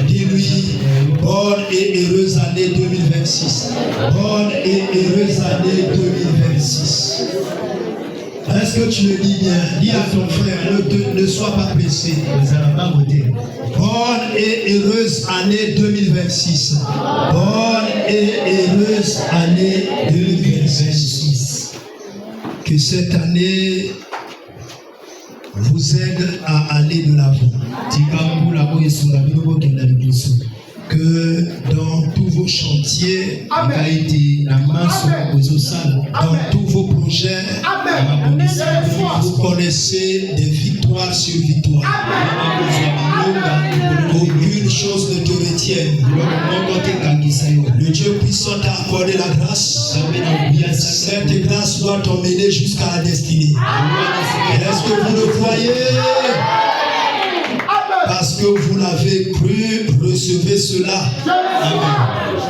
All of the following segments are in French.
Dis-lui, bonne et heureuse année 2026. Bonne et heureuse année 2026. Est-ce que tu le dis bien? Dis à ton frère, ne sois pas pressé. Bonne et heureuse année 2026. Bonne et heureuse année 2026. Que cette année vous aide à aller de l'avant. Que dans tous vos chantiers, dans tous vos projets, vous connaissez des victoires sur victoires. Aucune chose ne te retienne. Le Dieu puissant t'a accordé la grâce. Cette grâce doit t'emmener jusqu'à la destinée. Est-ce que vous le voyez? Parce que vous l'avez cru, recevez cela. Amen.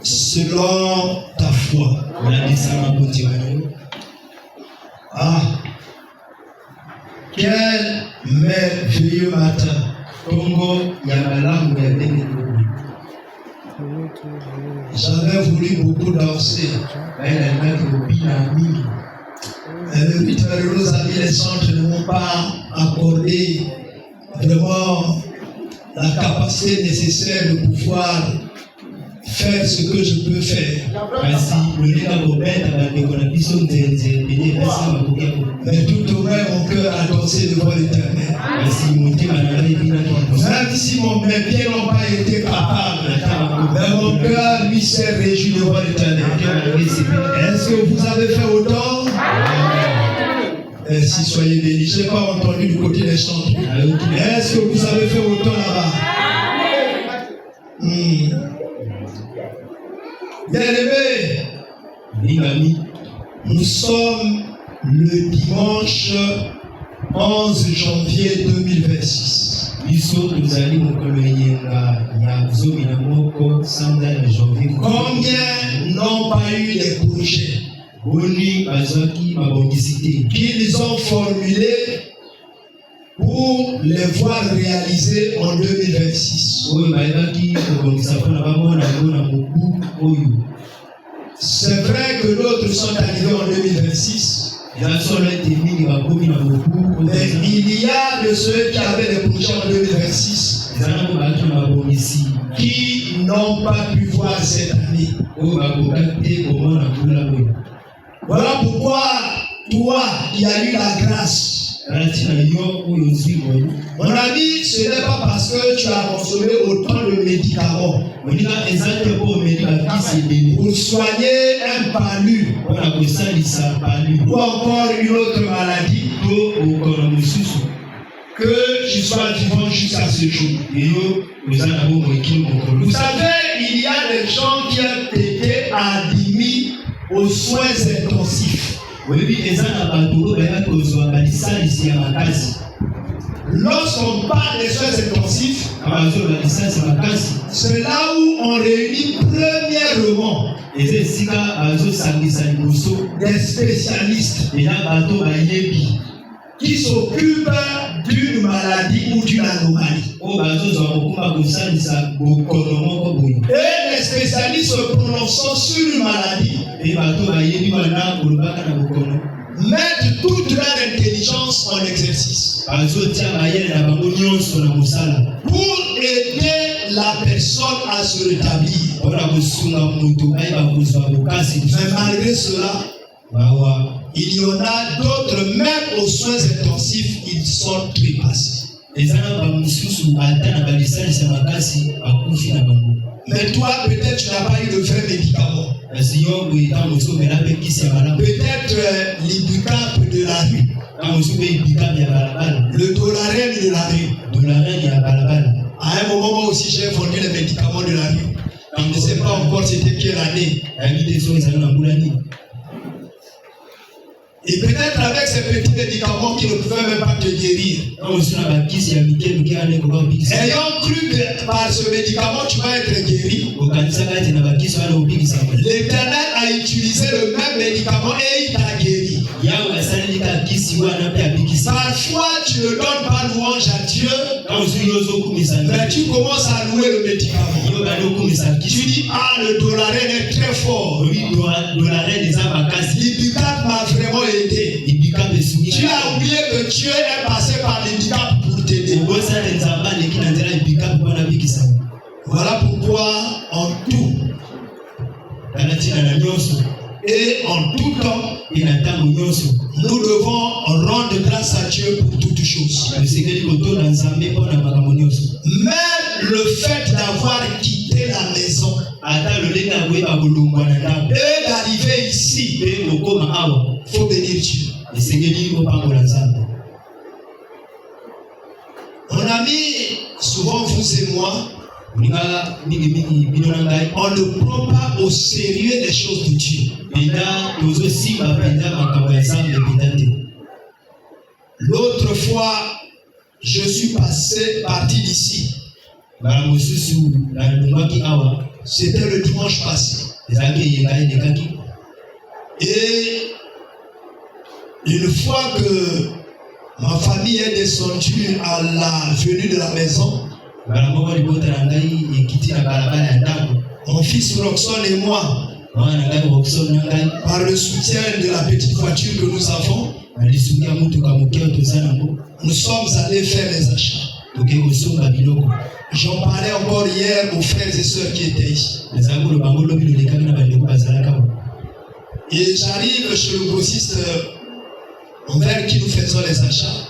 Selon ta foi. Ah, quel merveilleux matin. J'avais voulu beaucoup danser. Le 8 heures, nos amis, les centres ne m'ont pas accordé vraiment la capacité nécessaire de pouvoir faire ce que je peux faire. Mais tout aurait mon cœur à danser devant l'Éternel. Même si mes pieds n'ont pas été capables, mais mon cœur lui s'est réjoui devant l'Éternel. Est-ce que vous avez fait autant? Si soyez bénis. Je n'ai pas entendu du côté des chants. Est-ce que vous avez fait autant là-bas? Bien-aimés, nous sommes le dimanche 11 janvier 2026. Combien n'ont pas eu des projets qu'ils ont formulés pour les voir réalisés en 2026? C'est vrai que d'autres sont arrivés en 2026. Mais il y a de ceux qui avaient des projets en 2026 qui n'ont pas pu voir cette année. Voilà pourquoi toi qui as eu la grâce, mon ami, ce n'est pas parce que tu as consommé autant de médicaments pour soigner un palu ou encore une autre maladie que tu sois vivant jusqu'à ce jour. Vous savez, il y a des gens qui ont été admis aux soins intensifs. Lorsqu'on parle des soins intensifs, c'est là où on réunit premièrement des spécialistes qui s'occupent d'une maladie ou d'une anomalie. Et les spécialistes se prononçant sur une maladie mettent toute leur intelligence en exercice pour aider la personne à se rétablir. Mais malgré cela, il y en a d'autres, même aux soins intensifs, ils sont trépassés. Mais toi, peut-être tu n'as pas eu de vrais médicaments. Peut-être l'Ibucap de la rue. Le Dolarène de la rue. À un moment, moi aussi, j'ai vendu les médicaments de la rue. Je ne sais pas encore c'était quelle année. Et peut-être avec ces petits médicaments qui ne pouvaient même pas te guérir. Ayant cru que par ce médicament tu vas être guéri, l'Éternel a utilisé le même médicament et il t'a guéri. Parfois tu ne donnes pas louange à Dieu, mais tu commences à louer le médicament. Tu dis, ah, le Dolarène est très fort. L'Ibicap m'a vraiment aidé. Tu as oublié que Dieu est passé par l'Ibicap pour t'aider. Voilà pourquoi en tout et en tout temps, nous devons rendre grâce à Dieu pour toutes choses. Même le fait d'avoir quitté la maison et d'arriver ici, il faut bénir Dieu. Mon ami, souvent vous et moi, on ne prend pas au sérieux les choses de Dieu. L'autre fois, je suis parti d'ici. C'était le dimanche passé. Et une fois que ma famille est descendue à la venue de la maison, mon fils Roxon et moi, par le soutien de la petite voiture que nous avons, nous sommes allés faire les achats. J'en parlais encore hier aux frères et sœurs qui étaient ici. Et j'arrive chez le grossiste envers qui nous faisons les achats.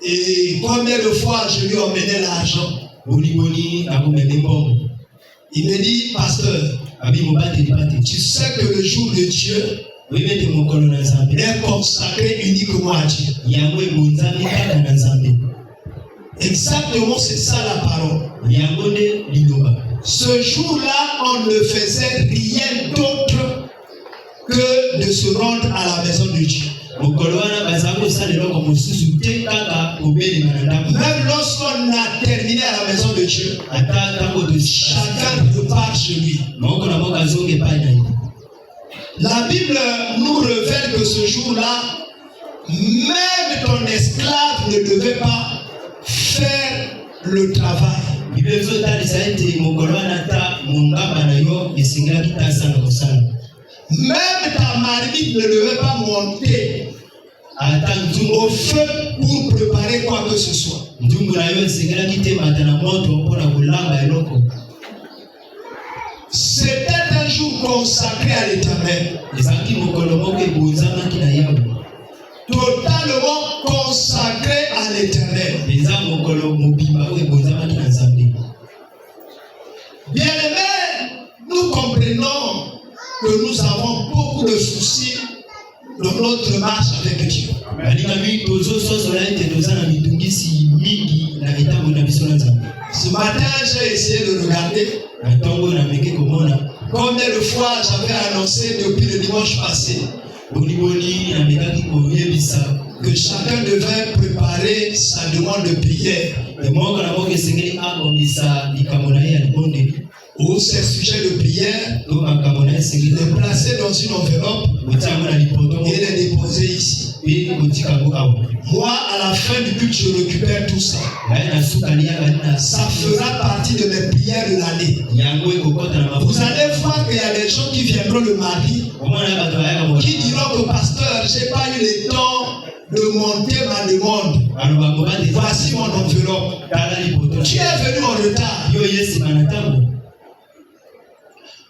Et combien de fois je lui emmenais l'argent? Il me dit, pasteur, tu sais que le jour de Dieu est consacré uniquement à Dieu. Exactement, c'est ça la parole. Ce jour-là, on ne faisait rien d'autre que de se rendre à la maison de Dieu. Même lorsqu'on a terminé à la maison de Dieu, chacun repart chez lui. La Bible nous révèle que ce jour-là, même ton esclave ne devait pas faire le travail. Même ta marmite ne devait pas monter au feu pour préparer quoi que ce soit. C'était un jour consacré à l'Éternel. Totalement consacré à l'Éternel. Bien-aimés, nous comprenons que nous avons beaucoup de soucis dans notre marche avec Dieu. Ce matin, j'ai essayé de regarder combien de fois j'avais annoncé depuis le dimanche passé que chacun devait préparer sa demande de prière ou ses sujets de prière, les placer dans une enveloppe et les déposer ici. Moi, à la fin du culte, je récupère tout ça. Ça fera partie de mes prières de l'année. Vous allez voir qu'il y a des gens qui viendront le mardi, qui diront que pasteur, je n'ai pas eu le temps de monter ma demande. Voici mon enveloppe. Tu es venu en retard.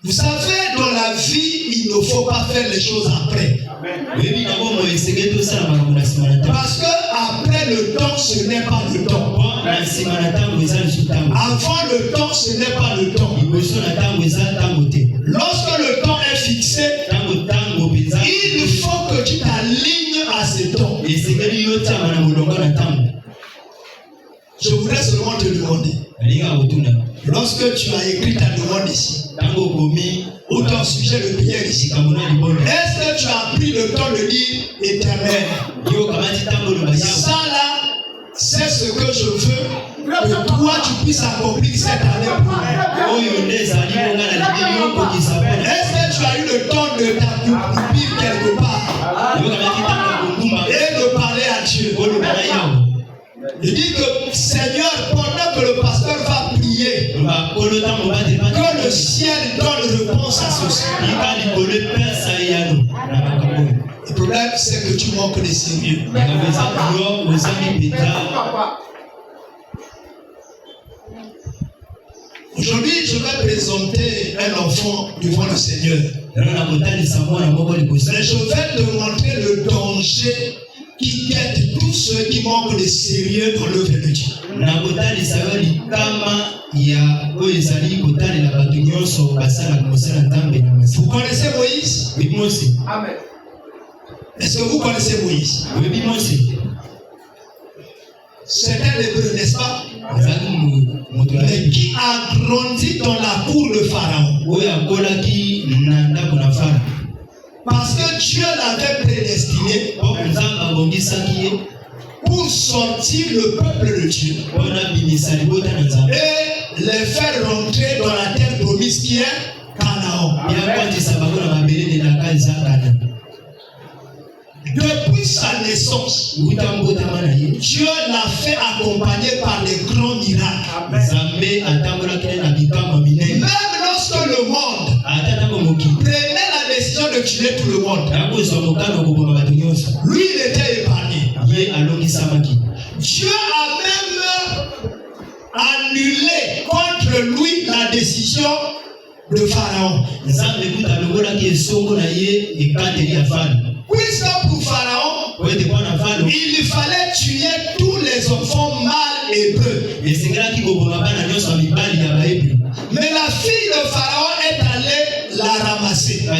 Vous savez, dans la vie, il ne faut pas faire les choses après. Parce que après le temps, ce n'est pas le temps. Avant le temps, ce n'est pas le temps. Lorsque le temps est fixé, il faut que tu t'alignes à ce temps. Je voudrais seulement te demander, lorsque tu as écrit ta demande ici, ou ton sujet de prière ici. Est-ce que tu as pris le temps de dire Éternel? Ça là, c'est ce que je veux que toi tu puisses accomplir cette année pour moi. Est-ce que tu as eu le temps de t'accroupir quelque part et de parler à Dieu? Il dit que Seigneur, pendant que le pasteur va prier, que le ciel donne réponse à ceci. Le problème, c'est que tu manques de sérieux. Aujourd'hui, je vais présenter un enfant devant le Seigneur. Mais je vais te montrer le danger qui guette tous ceux qui manquent de sérieux dans l'œuvre de Dieu. Vous connaissez Moïse? Oui, moi aussi. Amen. Est-ce que vous connaissez Moïse? Oui, moi aussi. C'est un hébreu, n'est-ce pas? Mais qui a grandi dans la cour de Pharaon. Parce que Dieu l'avait prédestiné pour sortir le peuple de Dieu et les faire rentrer dans la terre promise qui est Canaan. Depuis sa naissance, Dieu l'a fait accompagner par des grands miracles. Même lorsque le monde prenait la décision de tuer tout le monde, lui il était épargné. Dieu a même annulé contre lui la décision de Pharaon. Puisque pour Pharaon, il fallait tuer tous les enfants mâles hébreux. Mais la fille de Pharaon est allée la ramasser. L'a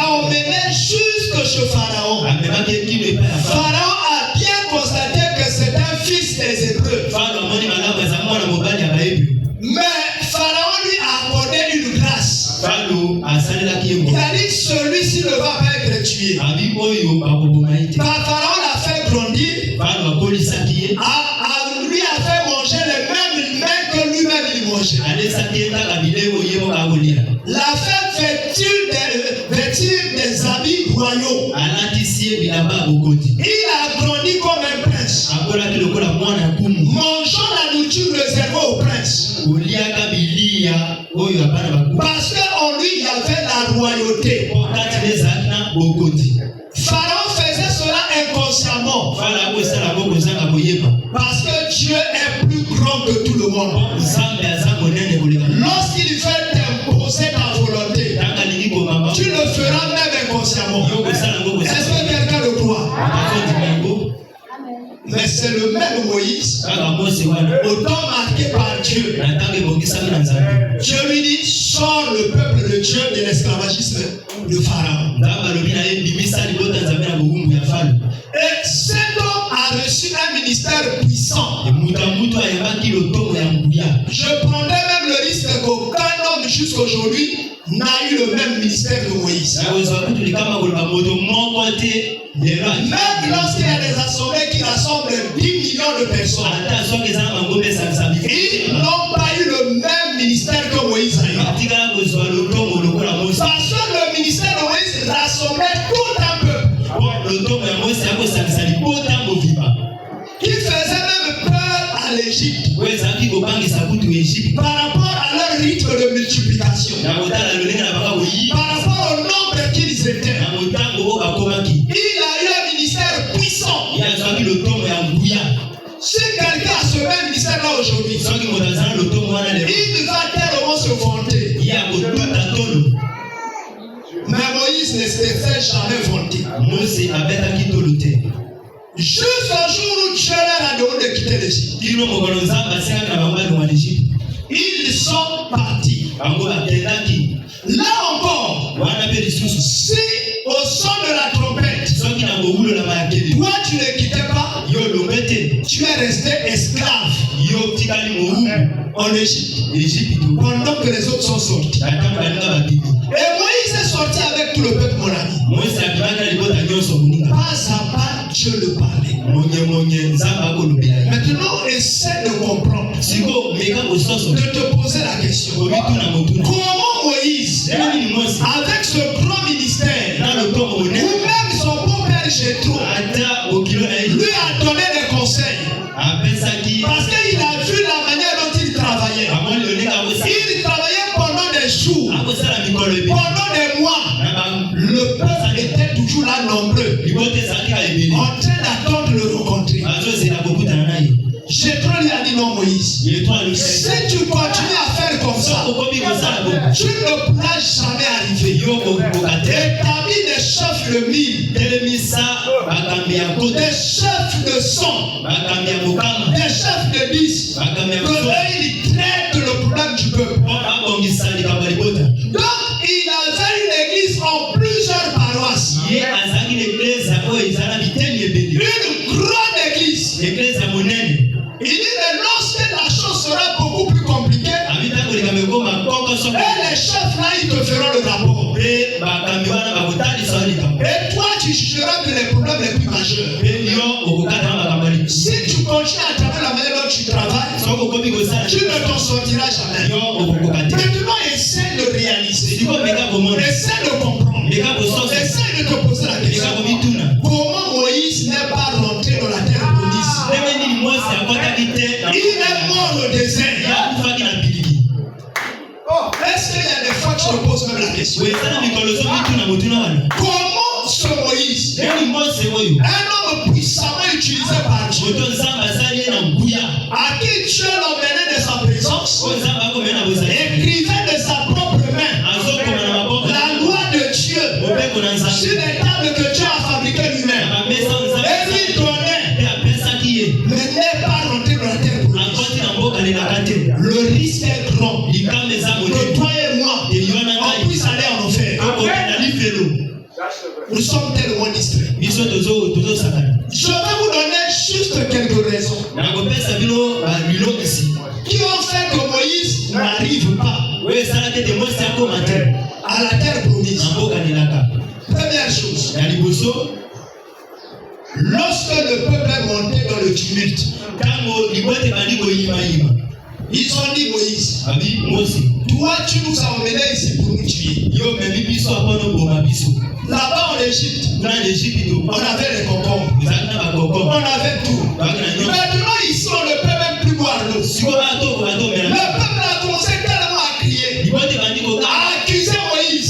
emmenée jusque chez Pharaon. Pharaon a bien constaté que c'est un fils des Hébreux. Mais Pharaon lui a accordé une grâce. Il a dit celui-ci ne va pas être tué. Car Pharaon l'a fait grandir. Lui a fait manger les mêmes mains que lui-même il mangeait. L'a fait vêtir des habits royaux. Il a grandi comme un prince. Mangeant la nourriture réservée au prince. Parce qu'en lui il y avait la royauté. Pharaon faisait cela inconsciemment. Parce que Dieu est plus grand que tout le monde. Lorsqu'il fait t'imposer ta volonté, tu le feras même inconsciemment. Est-ce que quelqu'un le croit? Mais c'est le même Moïse, autant marqué par Dieu. Dieu lui dit, sors le peuple de Dieu de l'esclavagisme de Pharaon. Et cet homme a reçu un ministère puissant. Je prendrais même le risque qu'aucun homme jusqu'aujourd'hui n'a eu le même ministère que Moïse. Même lorsqu'il y a des assemblées qui rassemblent 10 millions de personnes, ils n'ont pas eu le même ministère que Moïse a eu. Parce que le ministère de Moïse rassemblait tout un peuple. Qui faisait même peur à l'Égypte par rapport à leur rythme de multiplication, par rapport au nombre qu'ils étaient. Il a eu un ministère puissant. Si quelqu'un a ce même ministère-là aujourd'hui, il va tellement se vanter. Mais Moïse ne s'est fait jamais vanter. Jusqu'au jour où Dieu leur a demandé de quitter l'Égypte. Ils sont partis. Là encore, si au son de la trompette, toi tu ne quittais pas, tu es resté esclave. en Égypte, pendant que les autres sont sortis. Et Moïse est sorti avec tout le peuple, mon ami. Pas à pas, Dieu le parlait. Maintenant, essaie de comprendre. De te poser la question. Comment Moïse, avec ce grand ministère, ou même son beau-père Jétro, lui a donné des conseils. Parce qu'il a vu la manière dont il travaillait. Il travaillait pendant des jours, pendant des mois. Le peuple était toujours là nombreux, en train d'attendre le rencontrer. Jétro lui a dit non, Moïse. Si tu continues à faire comme ça, tu ne pourras jamais arriver. Établis des chefs de mille, des chefs de 100, des chefs de 10. Ils traitent le problème du peuple. Donc, il avait une église en plusieurs paroisses. Une grande église. Il dit que lorsque la chose sera beaucoup plus compliquée, et les chefs là, ils te feront le rapport. Et toi, tu jugeras que les problèmes les plus majeurs. Si tu continues à travailler la manière dont tu travailles, tu ne t'en sortiras jamais. Maintenant, essaie de réaliser. Essaie de comprendre. Essaie de te poser la question. Comment Moïse n'est pas rentré dans la terre promise? Il est mort au désert. Est-ce qu'il y a des fois que je me pose même la question? Comment ce Moïse, un homme puissamment utilisé par Dieu, à qui Dieu l'emmenait de sa présence, écrivait de sa propre main la loi de Dieu sur les tables que Dieu a fabriquées lui-même, et lui donnait, mais n'est pas rentré dans la terre promise. Le risque est grand que toi et moi, on puisse aller en enfer. Nous sommes tellement distraits. Je vais vous donner juste quelques raisons qui ont fait que Moïse n'arrive pas à la terre promise. Première chose, lorsque le peuple est monté dans le tumulte, ils ont dit Moïse, toi tu nous as emmenés ici pour nous tuer. Là-bas en Égypte, on avait les concombres, on avait tout. Maintenant ici on ne peut même plus boire l'eau. Le peuple a commencé tellement à crier, à accuser Moïse,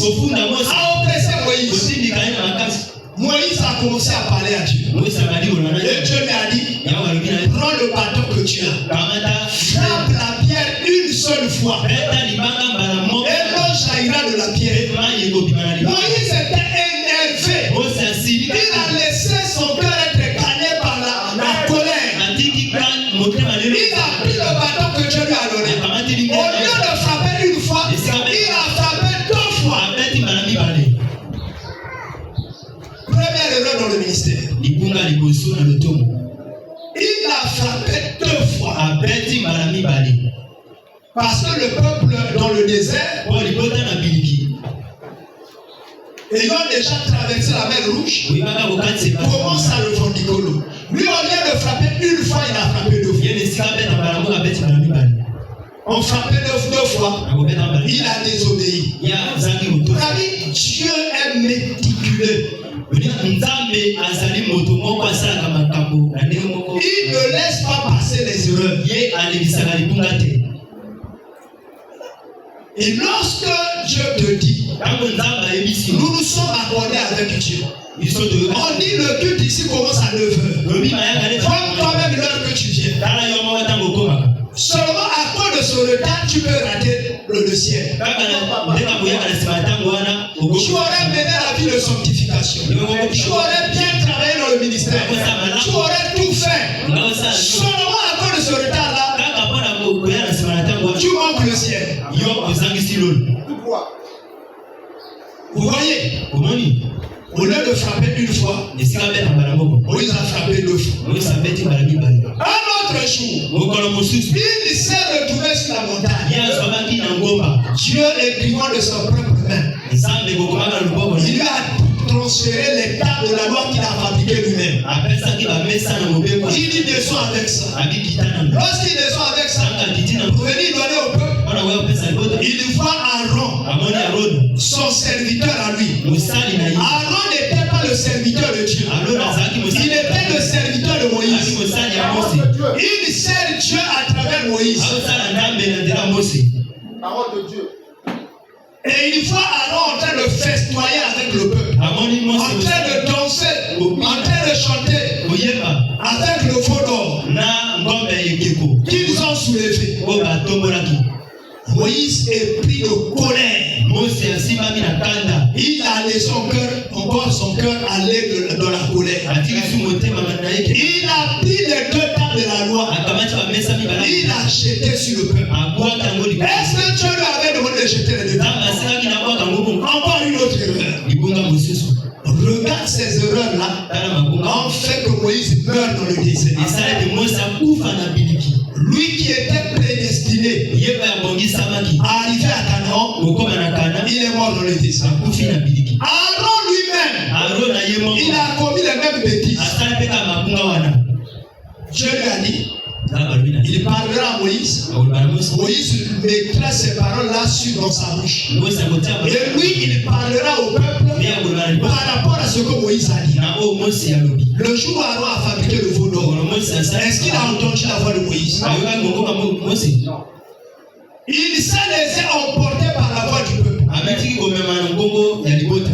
à oppresser Moïse. Moïse a commencé à parler à Dieu. Et Dieu lui a dit, prends le bâton que tu as, frappe la pierre une seule fois, et l'eau jaillira de la pierre. Moïse était énervé. Il a laissé son cœur être gagné par la colère. Il a pris le bâton que Dieu lui a donné. Au lieu de frapper une fois, il a frappé 2 fois. Première erreur dans le ministère. Il a frappé 2 fois. Parce que le peuple dans le désert, ayant déjà traversé la mer Rouge, commence à le fondicolo. Lui, au lieu de frapper une fois, il a frappé 2 fois. On frappait 2 fois, il a désobéi. Dieu est méticuleux. Il ne laisse pas passer les erreurs. Et lorsque Dieu te dit, nous nous sommes accordés avec Dieu. On dit le culte ici commence à 9h. Comme toi-même l'heure que tu viens. Seulement à cause de ce retard, tu peux rater le ciel. Tu aurais mené la vie de sanctification. Tu aurais bien travaillé dans le ministère. Tu aurais tout fait. Seulement à cause de ce retard-là, tu manques le ciel. Vous voyez? Au lieu de frapper une fois, Moïse a frappé 2 fois. Un autre jour, il s'est retourné Dieu écrivant de sa propre main. Il lui a transféré les tables de la loi qu'il a fabriqué lui-même. Il descend avec ça. Lorsqu'il descend avec ça, pour venir donner au peuple, il voit Aaron, son serviteur à lui. Aaron n'était pas le serviteur de Dieu. Il était le serviteur de Moïse. Il sert Dieu à travers Moïse. Parole de Dieu. Et il voit Aaron en train de festoyer avec le peuple, en train de danser, en train de chanter, avec le faux d'or qu'ils ont soulevé. Moïse est pris de colère. Il a laissé son cœur aller dans la colère. Il a pris les deux tables de la loi. Il a jeté sur le peuple. Est-ce que Dieu lui avait demandé de jeter les deux tables? Encore une autre erreur. Regarde ces erreurs-là ont fait que Moïse meurt dans le désert. Lui qui était prédestiné à arriver à Canaan, il est mort dans le désert. Aaron lui-même, il a commis les mêmes bêtises. Dieu lui a dit, il parlera à Moïse. Moïse mettra ces paroles-là dans sa bouche. Et lui, il parlera au peuple par rapport à ce que Moïse a dit. Le jour où Aaron a fabriqué le veau d'or, est-ce qu'il a entendu la voix de Moïse? Il s'est laissé emporter par la voix du peuple.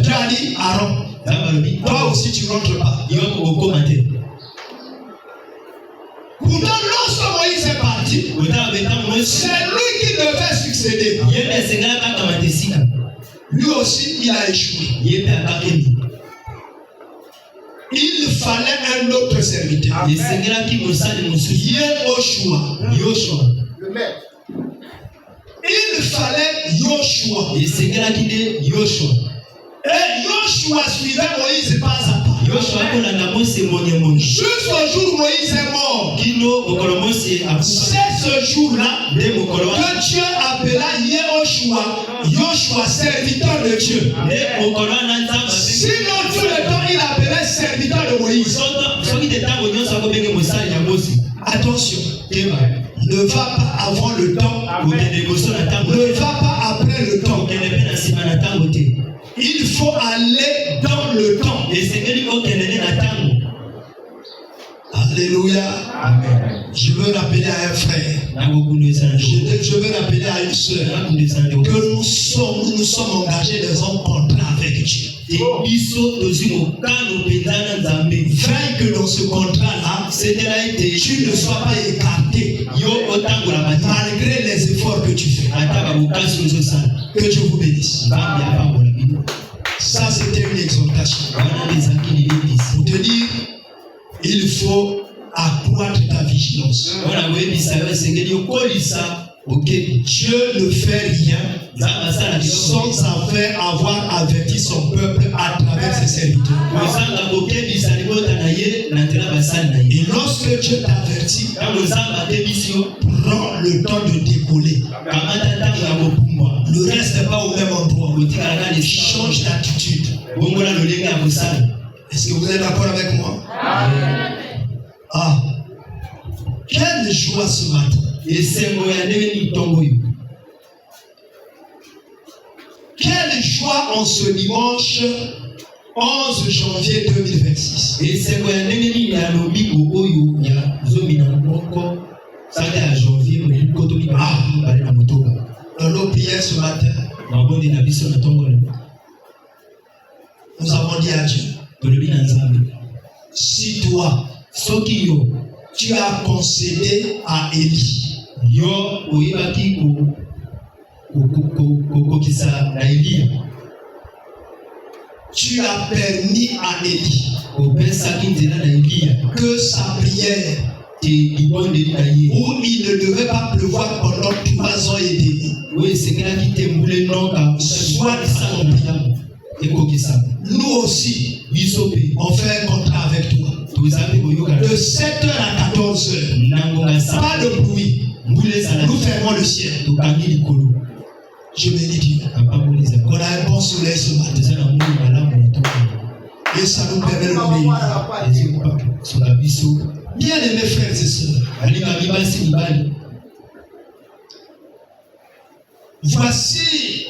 Tu as dit, Aaron, toi aussi tu ne rentres pas. Pourtant, lorsque Moïse est parti, c'est lui qui devait succéder. Lui aussi, il a échoué. Il fallait un autre serviteur. Yehoshua. Le maître. Il fallait Yoshua. Et Yoshua suivait Moïse pas à pas. Jusqu'au jour où Moïse est mort. C'est ce jour-là que Dieu appela Yoshua, serviteur de Dieu. Sinon, tout le temps, il appelait serviteur de Moïse. Attention, ne va pas avant le temps, ne va pas après le temps. Il faut aller dans le temps. Alléluia. Amen. Je veux rappeler à un frère, je veux rappeler à une soeur que nous sommes engagés dans un contrat avec Dieu. Veille que dans ce contrat-là, tu ne sois pas écarté malgré les efforts que tu fais. Que Dieu vous bénisse. Ça, c'était une exhortation. Pour te dire, il faut accroître ta vigilance. Dieu ne fait rien sans avoir averti son peuple à travers ses serviteurs. Et lorsque Dieu t'avertit, prends le temps de décoller. Ne reste pas au même endroit. Change d'attitude. Est-ce que vous êtes d'accord avec moi? Ah, quelle joie ce matin. Quelle joie en ce dimanche 11 janvier 2026. Dans nos prières ce matin, nous avons dit à Dieu, si toi, tu as concédé à Élie, tu as permis à Élie que sa prière, où il ne devait pas pleuvoir pendant 3 ans et demi, soit accompli. Nous aussi, on fait un contrat avec toi. De 7h à 14h, pas de bruit. Nous fermons le ciel. Je bénis Dieu. On a un bon soleil ce matin. Et ça nous permet de vivre. Bien aimés frères et sœurs. Voici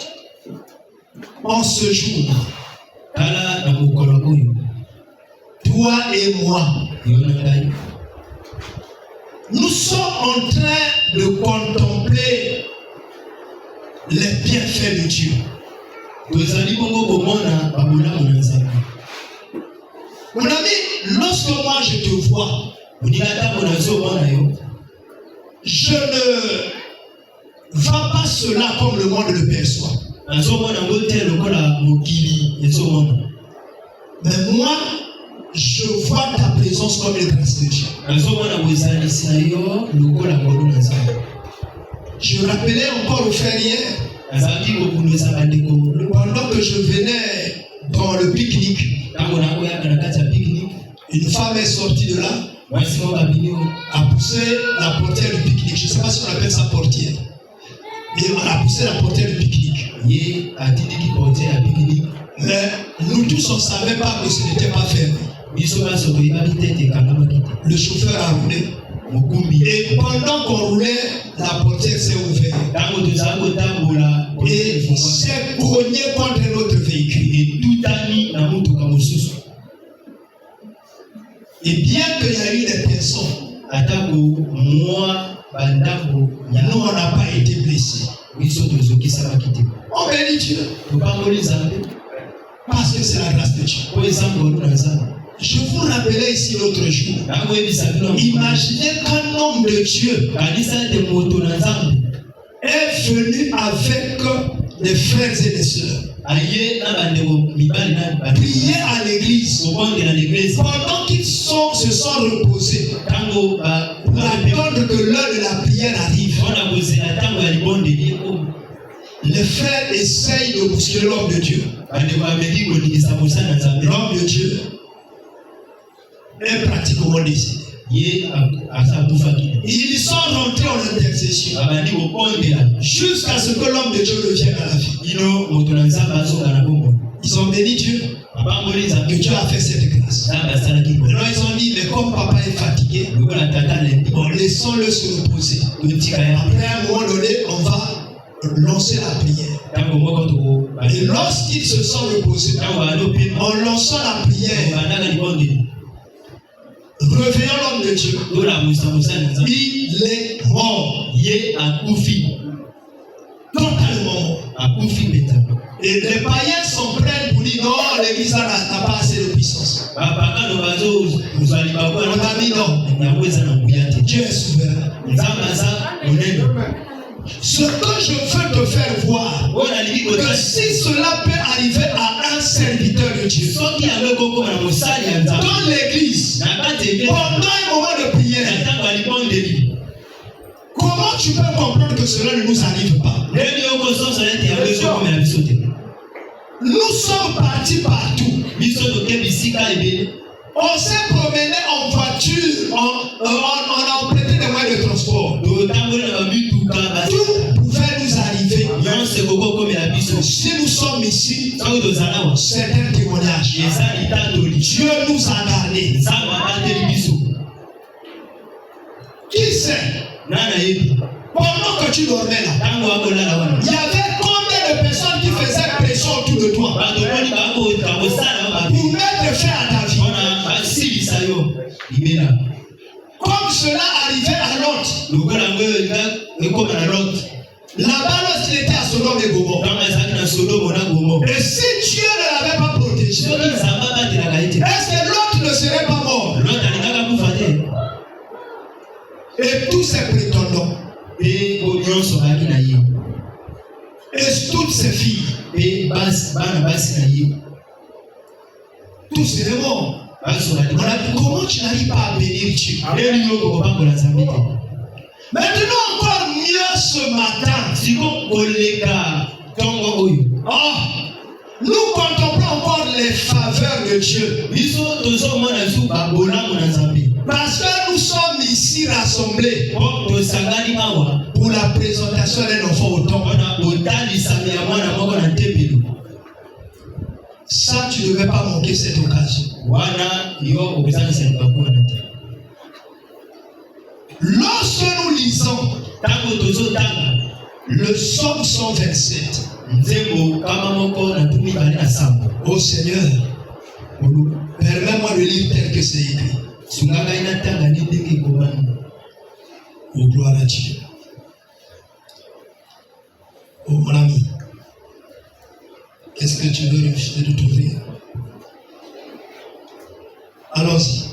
en ce jour, toi et moi, nous sommes en train de contempler les bienfaits de Dieu. Mon ami, lorsque moi je te vois, je ne vois pas cela comme le monde le perçoit. Mais moi, je vois ta présence comme une grâce de Dieu. Je rappelais encore au frère hier, pendant que je venais dans le pique-nique, une femme est sortie de là, a poussé la portière du pique-nique. Je ne sais pas si on appelle ça portière. Mais on a poussé la portière du pique-nique. Mais nous tous, on ne savait pas que ce n'était pas fermé. Le chauffeur a roulé. Et pendant qu'on roulait, la portière s'est ouverte. Et s'est cogné contre notre véhicule. Et bien qu'il y a eu des personnes, nous, on n'a pas été blessés. On bénit Dieu. Parce que c'est la grâce de Dieu. Je vous rappelais ici l'autre jour. Imaginez qu'un homme de Dieu est venu avec des frères et des sœurs. Prier à l'église pendant qu'ils se sont reposés pour attendre que l'heure de la prière arrive. Les frères essayent de bousculer l'homme de Dieu. L'homme de Dieu est pratiquement décédé. Ils sont rentrés en intercession jusqu'à ce que l'homme de Dieu revienne à la vie. Ils ont béni Dieu que Dieu a fait cette grâce. Alors ils ont dit, mais comme papa est fatigué, laissons-le se reposer. Après à un moment donné, on va lancer la prière. Et lorsqu'ils se sont reposés, en lançant la prière, revenons l'homme de Dieu. Il est mort. Totalement mort. Et les païens sont prêts pour dire non, l'église n'a pas assez de puissance. On a dit non. Dieu est souverain. Ce que je veux te faire voir, que si cela peut arriver à un serviteur de Dieu, dans l'église, pendant un moment de prière, comment tu peux comprendre que cela ne nous arrive pas? Nous sommes partis partout. On s'est promené en voiture, on a emprunté des moyens de transport. Tout pouvait nous arriver. Si nous sommes ici, c'est un témoignage. Dieu nous a gardés. Qui sait? Pendant que tu dormais là, il y avait combien de personnes qui faisaient pression autour de toi pour mettre fin à ta vie? Comme cela arrivait à Lot. Là-bas, lorsqu'il était à Sodome et Gomorrhe. Et si Dieu ne l'avait pas protégé, est-ce que Lot ne serait pas mort? Et tous ces prétendants, et toutes ces filles, tous seraient morts. Comment tu n'arrives pas à bénir Dieu? Maintenant encore mieux ce matin, nous contemplons encore les faveurs de Dieu. Parce que nous sommes ici rassemblés pour la la présentation d'un enfant au temple. Ça, tu ne devais pas manquer cette occasion. Lorsque nous lisons le psaume 127, ô Seigneur, permets-moi de lire tel que c'est écrit. Oh, gloire à Dieu. Oh, mon ami, est-ce que tu veux refuser de t'ouvrir? Allons-y.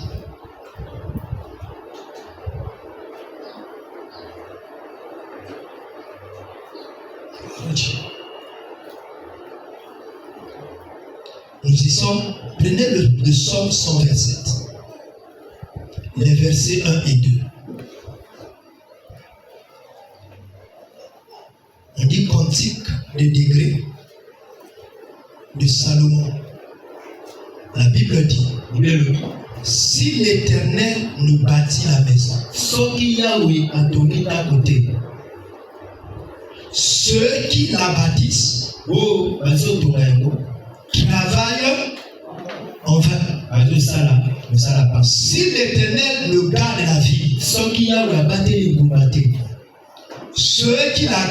Nous y sommes. Prenez le psaume 127, les versets 1 et 2. On dit cantique de degrés de Salomon. La Bible dit, si l'Éternel nous bâtit la maison, ceux qui la bâtissent travaillent en vain. Si l'Éternel nous garde la vie, ceux qui la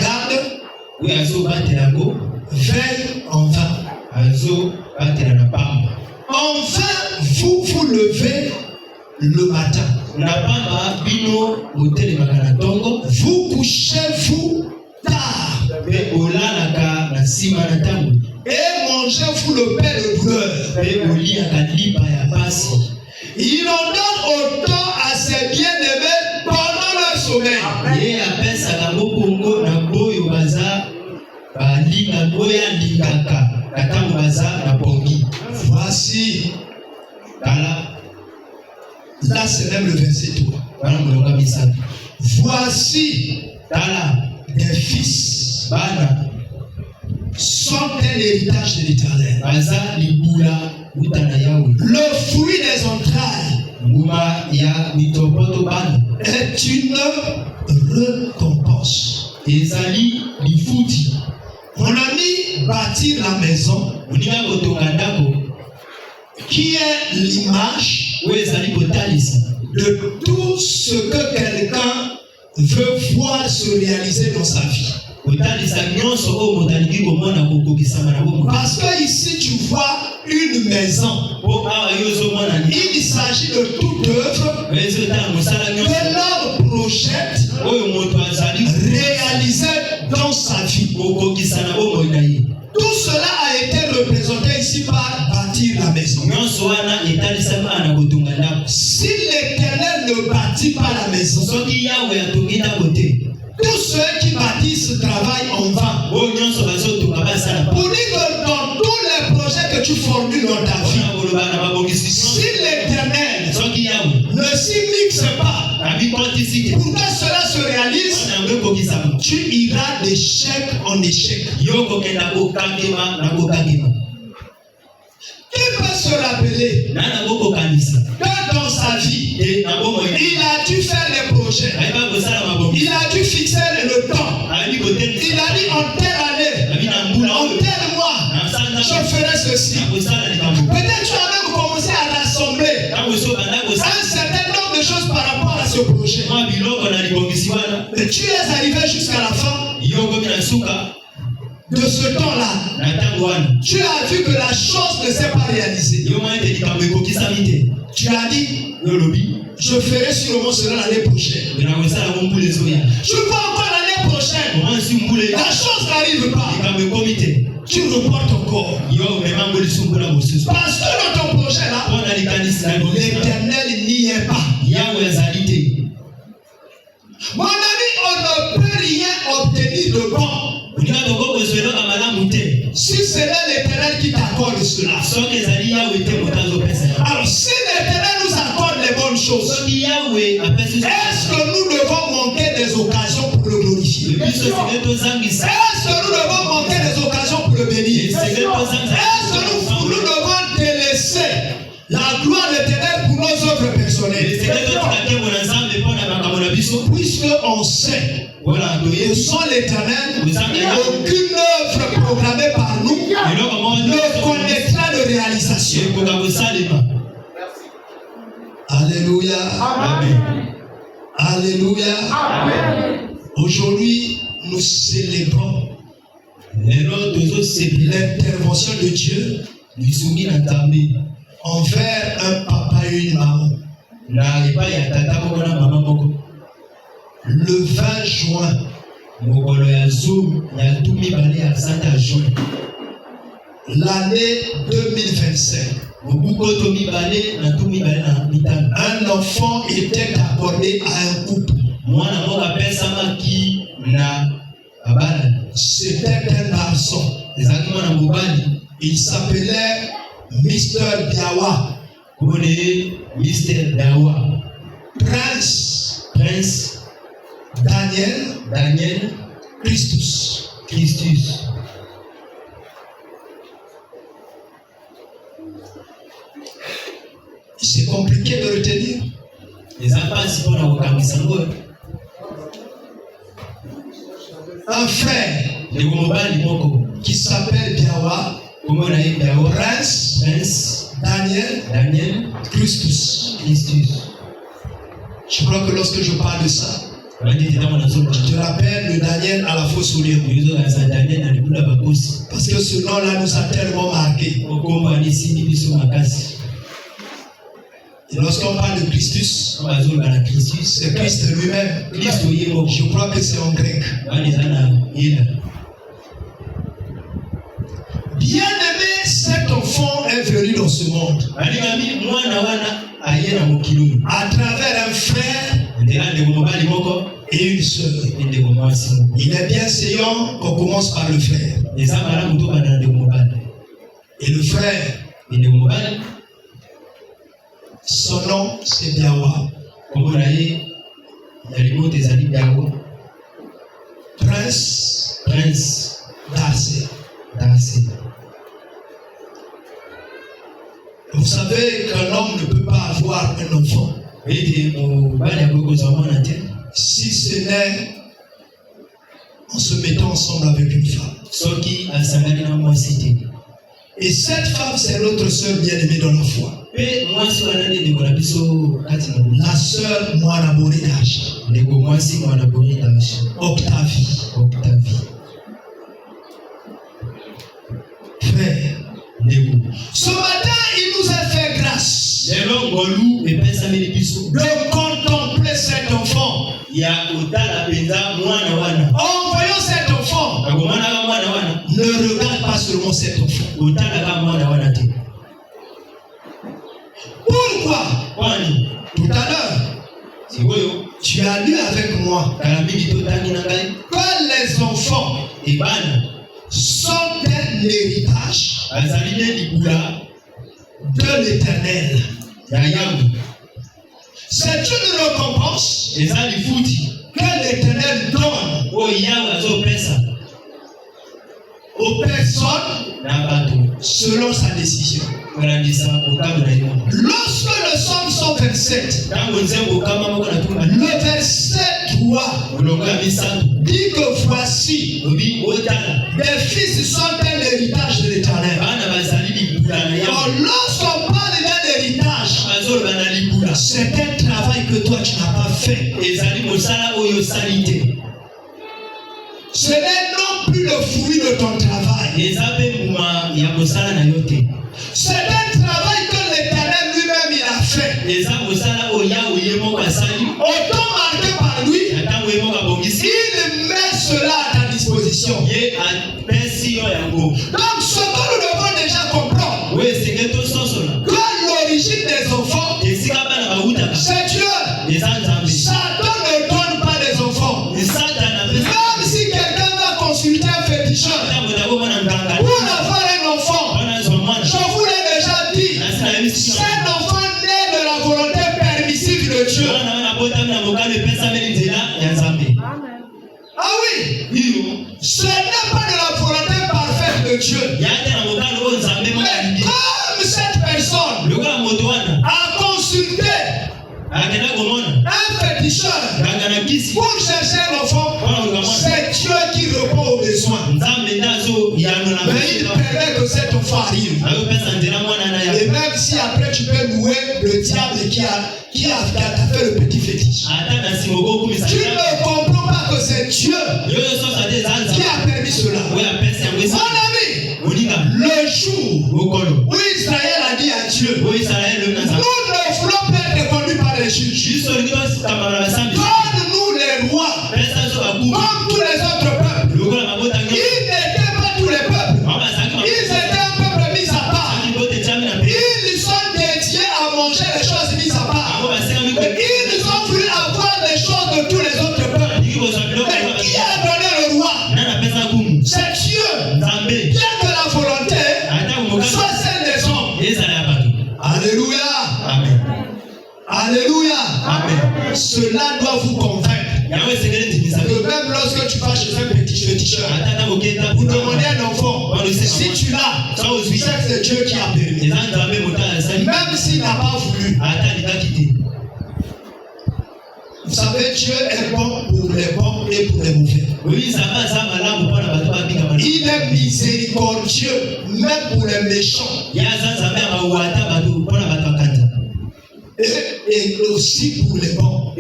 gardent veillent en vain. Enfin, vous vous levez le matin. Vous couchez-vous tard. Et mangez-vous le pain de douleur. Il en donne autant à ses bien-aimés pendant leur sommeil. Voici. Là, c'est même le verset 3. Voici des fils sont un héritage de l'Éternel. Le fruit des entrailles est une récompense. On a mis bâtir la maison qui est l'image de tout ce que quelqu'un veut voir se réaliser dans sa vie. Parce que ici tu vois une maison. Il s'agit de toute œuvre que l'homme projette réaliser dans sa vie. Tout cela a été représenté ici par bâtir la maison. Si l'Éternel ne bâtit pas la maison, tous ceux qui bâtissent travaillent en vain. Pour dire que dans tous les projets que tu formules dans ta vie, si l'Éternel ne s'y mixe pas pour que cela se réalise, tu iras d'échec en échec. Qui peut se rappeler que dans sa vie, il a dû faire des projets, il a dû fixer le temps, il a dit en telle année, en tel mois, je ferai ceci. Peut-être tu as même commencé à rassembler un certain nombre de choses par rapport à ce projet. Et tu es arrivé jusqu'à la fin de ce temps-là. Tu as vu que la chose ne s'est pas réalisée. Tu as dit, je ferai sûrement cela l'année prochaine. Je vois encore l'année prochaine. La chose n'arrive pas. Tu reportes encore. Parce que dans ton projet là, l'Éternel n'y est pas. Mon ami, on ne peut rien obtenir de bon si c'est l'Éternel qui t'accorde cela. Alors si l'Éternel nous accorde les bonnes choses, est-ce que nous devons manquer des occasions pour le glorifier? Est-ce que nous devons manquer des occasions pour le bénir? Est-ce que nous devons délaisser La gloire de l'éternel pour nos œuvres personnelles. Puisque on sait que sans l'éternel, aucune œuvre programmée par nous ne connaîtra de réalisation. Alléluia. Amen. Alléluia. Amen. Aujourd'hui, nous célébrons l'intervention de Dieu envers un papa et une maman. Le 20 juin, l'année 2025, un enfant était accordé à un couple. C'était un garçon. Il s'appelait Mr. Biawa. Prince Daniel Christus. C'est compliqué de retenir. Un frère qui s'appelle Biawa, Prince Daniel Christus. Je crois que lorsque je parle de ça, je te rappelle le Daniel à la fosse au lion. Parce que ce nom-là nous a tellement marqué. Et lorsqu'on parle de Christus, c'est Christ lui-même. Je crois que c'est en grec. Bien-aimé, cet enfant est venu dans ce monde à travers un frère et une sœur. Il est bien séant qu'on commence par le frère. Et le frère, son nom c'est Biawa. Prince Darcy. Vous savez qu'un homme ne peut pas avoir un enfant si ce n'est en se mettant ensemble avec une femme. Et cette femme, c'est notre sœur bien-aimée dans la foi. La sœur Moanaboridash. Octavie. Frère, ce matin, il nous a fait grâce de contempler cet enfant. En voyant cet enfant, ne regarde pas seulement cet enfant. Pourquoi? Tout à l'heure, tu as lu avec moi que les enfants sont un héritage de l'Éternel. C'est une récompense que l'Éternel donne aux personnes selon sa décision. Lorsque le Psaume 127, le verset 3 dit que voici, les fils sont un héritage de l'Éternel. Alors, lorsqu'on parle d'un héritage, c'est un travail que toi tu n'as pas fait. Ce n'est non plus le fruit de ton travail. C'est un travail que l'Éternel lui-même il a fait. Autant marqué par lui, il met cela à ta disposition. Donc ce que nous devons déjà comprendre, que l'origine des enfants, c'est Dieu. Satan ne donne pas des enfants. Même si quelqu'un va consulter un féticheur pour avoir un enfant, je vous l'ai déjà dit, c'est un enfant né de la volonté permissive de Dieu. Ah oui, ce n'est pas de la volonté parfaite de Dieu. Mais comme cette personne qui a fait le petit fétiche. Tu ne comprends pas que c'est Dieu qui a permis cela. Mon ami, le jour où Israël a dit à Dieu, nous ne voulons pas être conduits par les juges. Donne-nous les rois comme tous les autres peuples. Ils n'étaient pas tous les peuples. Ils étaient un peuple mis à part. Ils sont dédiés à manger les choses mises à part. Ils ont voulu avoir les choses de tous les autres peuples. Mais qui a donné le roi? C'est Dieu. Bien que la volonté soit celle des hommes. Alléluia. Amen. Alléluia. Amen. Cela doit vous convaincre. Que même lorsque tu vas chez un petit féticheur, vous demandez un enfant, si tu l'as, c'est que c'est Dieu qui a permis. Même s'il n'a pas voulu. Vous savez, Dieu est bon pour les bons et pour les mauvais. Il est miséricordieux, même pour les méchants. Et aussi pour les bons.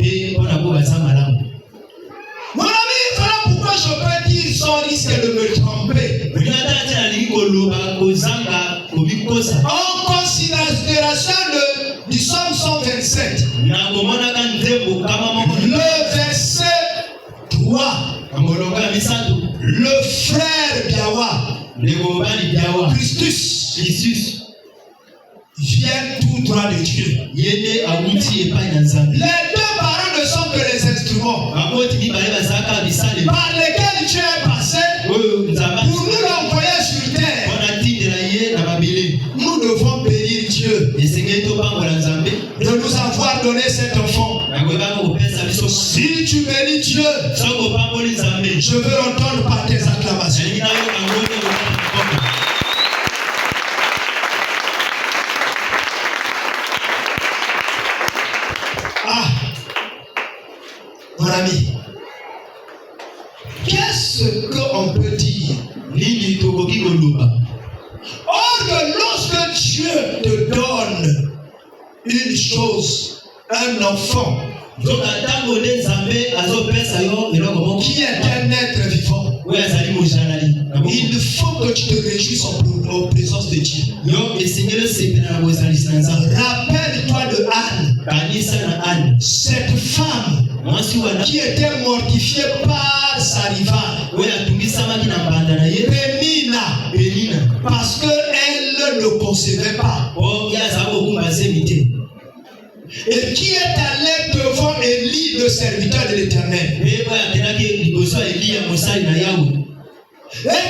Mon ami, voilà pourquoi je peux dire sans risque de me tromper. En considération du Psaume 127, le verset 3, le frère Biawa, Christus, vient tout droit de Dieu. Les deux paroles ne sont que les instruments par lesquels Dieu est passé pour nous l'envoyer sur terre. Nous devons bénir Dieu de nous avoir donné cet enfant. Si tu bénis Dieu, je veux l'entendre par tes acclamations. Ah, mon ami, qu'est-ce qu'on peut dire? Or que lorsque Dieu te donne une chose, un enfant, qui est un être vivant, il faut que tu te réjouisses en présence de Dieu. Rappelle-toi de Anne, cette femme qui était mortifiée par sa rivale, Pénina, parce qu'elle ne concevait pas. Et qui est allé devant Élie, le serviteur de l'Éternel, et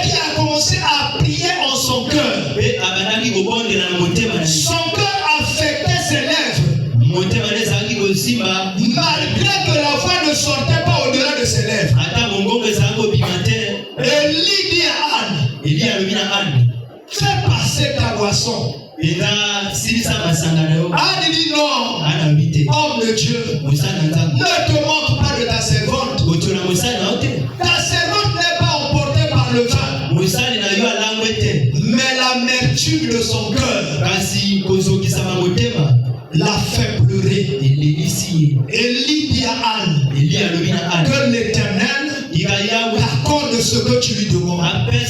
qui a commencé à prier en son cœur. Son cœur affectait ses lèvres, malgré que la voix ne sortait pas au-delà de ses lèvres. Élie dit à Anne, fais passer ta boisson. Anne dit non, homme de Dieu, ne te moque pas de ta servante. Ta servante n'est pas emportée par le vin, mais l'amertume de son cœur l'a fait pleurer. Élie dit à Anne que l'Éternel accorde ce que tu lui demandes. Et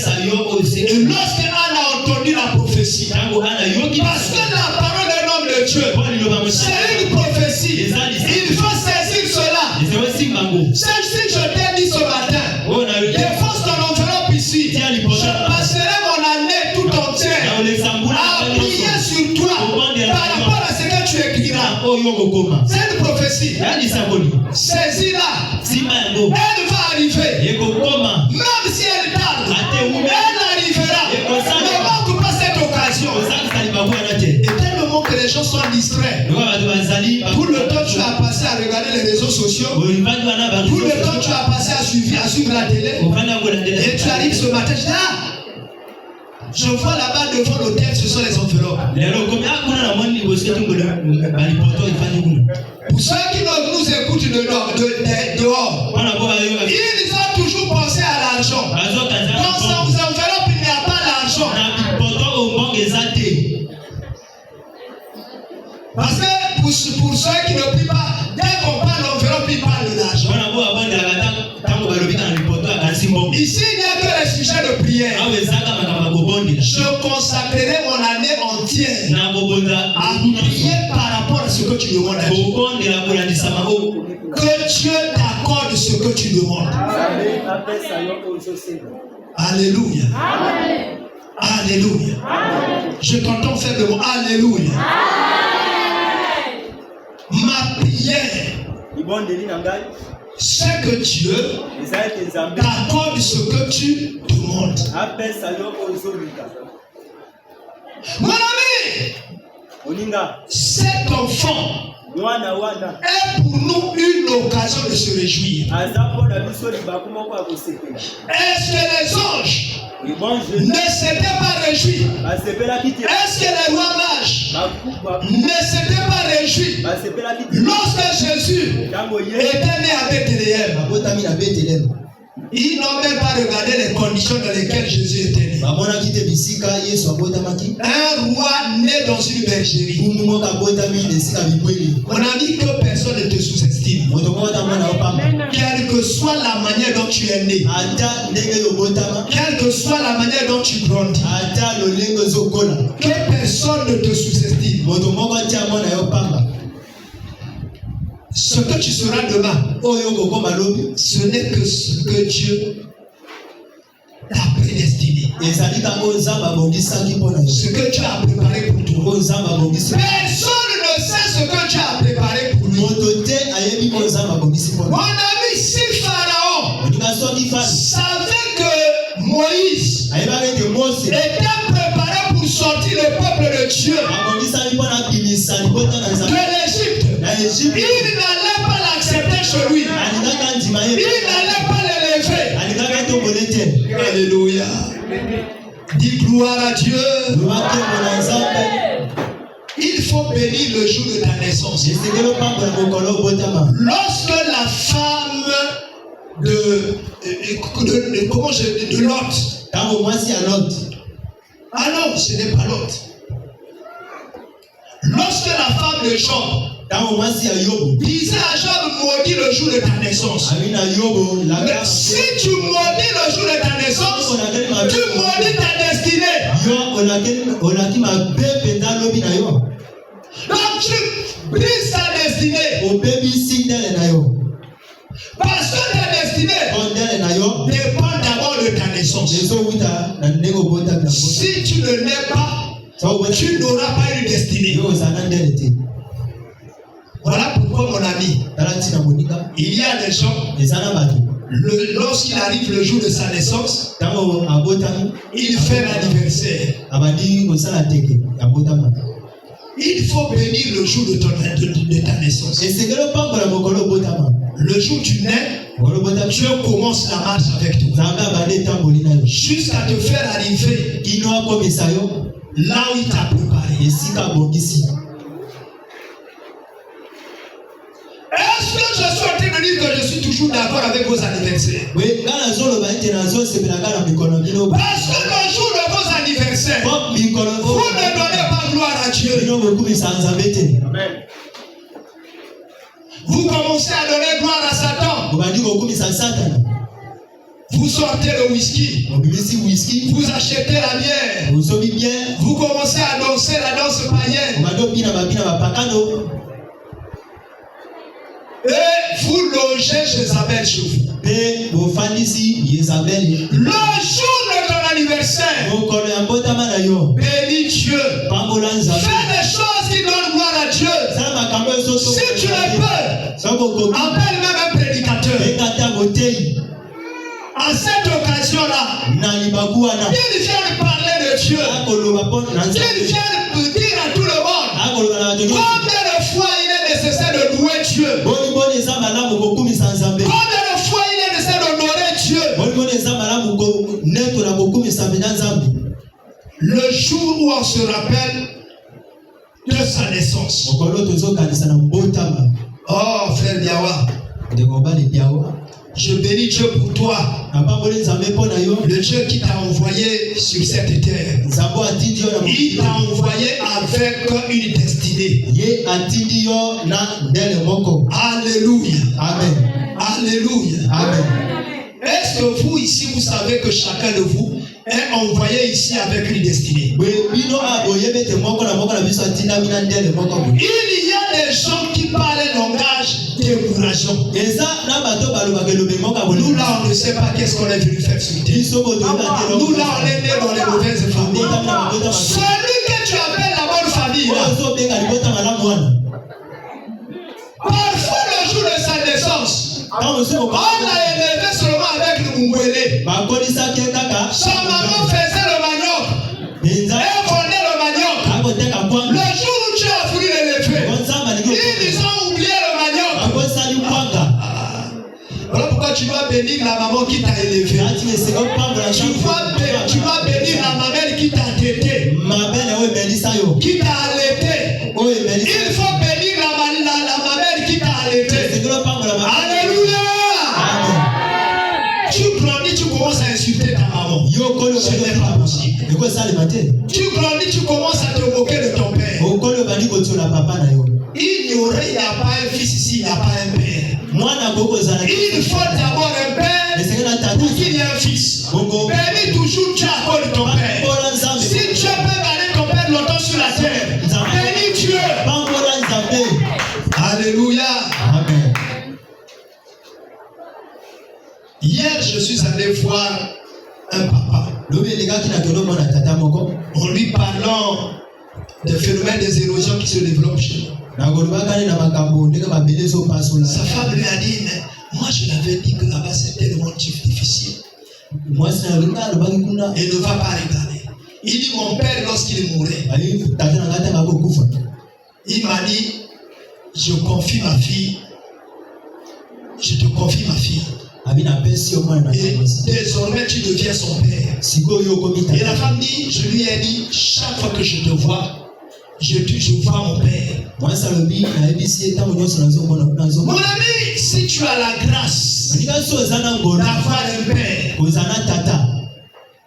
lorsque Anne a entendu la prophétie, parce que la parole d'un homme de Dieu, c'est une prophétie, il faut saisir cela. Si je t'ai dit ce matin, défonce ton enveloppe ici, je passerai mon année tout entière à prier sur toi par rapport à ce que tu écriras. C'est une prophétie. Saisis-la. Elle va arriver. Même si elle tarde, elle arrivera. Ne manque pas cette occasion. Et tellement que les gens sont distraits. Tout le temps tu as passé à regarder les réseaux sociaux. Tout le temps tu as passé à suivre la télé. Et tu arrives ce matin, tu dis je vois là-bas devant l'hôtel, ce sont les enveloppes. Pour ceux qui nous écoutent dehors, ils ont toujours pensé à l'argent. Dans ces enveloppes, il n'y a pas d'argent. Parce que pour Que Dieu t'accorde ce que tu demandes. Alléluia. Alléluia. Je t'entends faire le mot Alléluia. Ma prière, c'est que Dieu t'accorde ce que tu demandes. Mon ami, cet enfant est pour nous une occasion de se réjouir. Est-ce que les anges ne s'étaient pas réjouis? Est-ce que les rois mages ne s'étaient pas réjouis lorsque Jésus était né à Bethléem? Ils n'ont même pas regardé les conditions dans lesquelles Jésus était né. Un roi né dans une bergerie. On a dit que personne ne te sous-estime. Quelle que soit la manière dont tu es né, quelle que soit la manière dont tu grandis, que personne ne te sous-estime. Ce que tu seras demain, ce n'est que ce que Dieu t'a prédestiné. Ce que tu as préparé pour toi. Personne ne sait ce que tu as préparé pour lui. Mon ami, si Pharaon savait que Moïse était préparé pour sortir le peuple de Dieu de l'Égypte, il n'allait pas l'accepter chez lui. Il n'allait pas l'élever. Alléluia. Dis gloire à Dieu. Il faut bénir le jour de ta naissance. Lorsque la femme de Lot. Ah non, ce n'est pas Lot. Lorsque la femme de Job disait à Job, maudit le jour de ta naissance. Si tu maudis le jour de ta naissance, tu maudis ta destinée. Donc tu brises ta destinée. Parce que ta destinée dépend d'abord de ta naissance. Si tu ne l'es pas, tu n'auras pas une destinée. Voilà pourquoi, mon ami, il y a des gens, lorsqu'il arrive le jour de sa naissance, il fait l'anniversaire. Il faut bénir le jour de ta naissance. Le jour où tu nais, Dieu commence la marche avec toi. Jusqu'à te faire arriver là où il t'a préparé. Est-ce que je suis en train de dire que je suis toujours d'accord avec vos anniversaires? Parce que le jour de vos anniversaires, vous ne donnez pas gloire à Dieu. Amen. Vous commencez à donner gloire à Satan. Vous sortez le whisky. Vous achetez la bière. Vous commencez à danser la danse païenne. Et vous logez Jézabel chez vous. Le jour de ton anniversaire, bénis Dieu. Fais des choses qui donnent gloire à Dieu. Si tu le peux, appelle même un prédicateur. À cette occasion-là, il vient de parler de Dieu. Il vient de dire à tout le monde combien de fois il est nécessaire de louer Dieu. Combien de fois il est nécessaire d'honorer Dieu. Le jour où on se rappelle de sa naissance. Oh, frère Diawa, je bénis Dieu pour toi. Le Dieu qui t'a envoyé sur cette terre. Il t'a envoyé avec une destinée. Alléluia. Amen. Alléluia. Amen. Est-ce que vous ici, vous savez que chacun de vous est envoyé ici avec une destinée? Il y a des gens qui parlent un langage décourageant. imagination. Nous là, on ne sait pas qu'est-ce qu'on est venu faire sur terre. Nous là, on est né dans les mauvaises familles. Celui que tu appelles la bonne famille, là, parfois le jour de sa naissance, on l'a élevé seulement avec le moumbélé. Sa maman faisait le manioc. Elle vendait le manioc. Le jour où tu as voulu l'élever, ils ont oublié le manioc. Voilà pourquoi tu dois bénir la maman qui t'a élevé. Tu dois bénir la maman qui t'a tété, qui t'a allaité. Il faut bénir la maman qui t'a allaité. Alléluia. Tu grandis, tu commences à insulter ta maman. Ce n'est pas possible. Tu grandis, tu commences à te moquer de ton père. Il n'y a pas un fils ici, il n'y a pas un père. Il faut d'abord un père pour qu'il y ait un fils. Bénis toujours Dieu à cause de ton père. Si Dieu peut garder ton père longtemps sur la terre, bénis Dieu. Alléluia. Amen. Hier, je suis allé voir un papa. En lui parlant des phénomènes des érosions qui se développent chez nous. Sa femme lui a dit, mais moi je l'avais dit que là-bas c'est tellement difficile. Elle ne va pas regarder. Il dit, mon père, lorsqu'il mourait, il m'a dit, je confie ma fille. Je te confie ma fille. Et désormais tu deviens son père. Et la femme dit, je lui ai dit, chaque fois que je te vois, je vois mon père. Mon ami, si tu as la grâce d'avoir un père,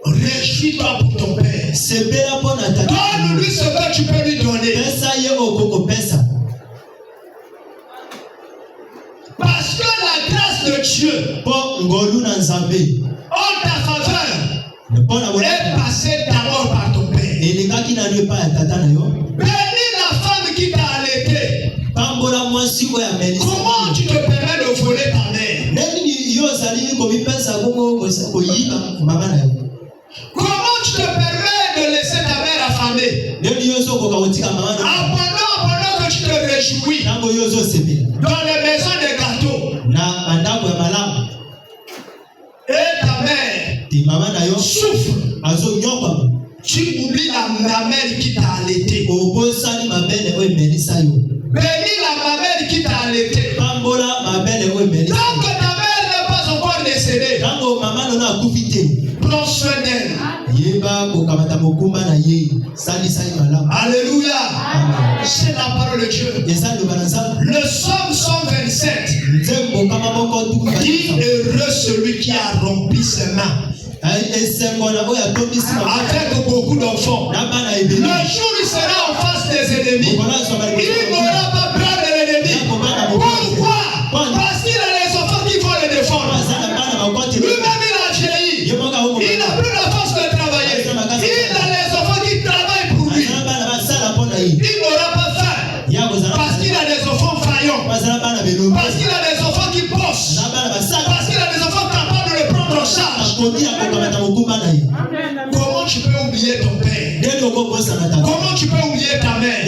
réjouis-toi pour ton père. Donne-lui ce que tu peux lui donner. Parce que la grâce de Dieu en ta faveur est passée d'abord par ton père. Bénis la femme qui t'a allaité. Comment tu te permets de voler ta mère? Comment tu te permets de laisser ta mère affamée? Pendant que tu te réjouis dans les maisons des gâteaux, et ta mère souffre, tu oublies la mère qui t'a allaité. Bénis la mamelle qui t'a allaité. Tant que ta mère n'est pas encore décédée, prends soin d'elle. Alléluia. C'est la parole de Dieu. Le psaume 127 dit, heureux celui qui a rempli ses mains avec beaucoup d'enfants. Le jour où il sera en face des ennemis, il n'aura pas peur de l'ennemi. Pourquoi? Parce qu'il a les enfants qui vont le défendre. Lui-même il a vieilli. Il n'a plus la force de travailler. Il a les enfants qui travaillent pour lui. Il n'aura pas faim. Parce qu'il a des enfants faillants. Parce qu'il a des enfants qui bossent. Parce qu'il a des enfants capables de le prendre en charge. Comment tu peux oublier ton père? Comment tu peux oublier ta mère?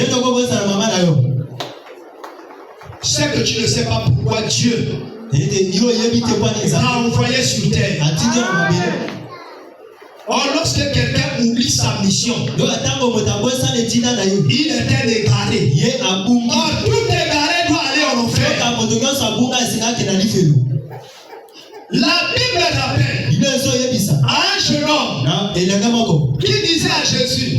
C'est que tu ne sais pas pourquoi Dieu t'a envoyé sur terre. Or, lorsque quelqu'un oublie sa mission, il est égaré. Or, tout égaré doit aller en enfer. La Bible rappelle à un jeune homme qui disait à Jésus, ce que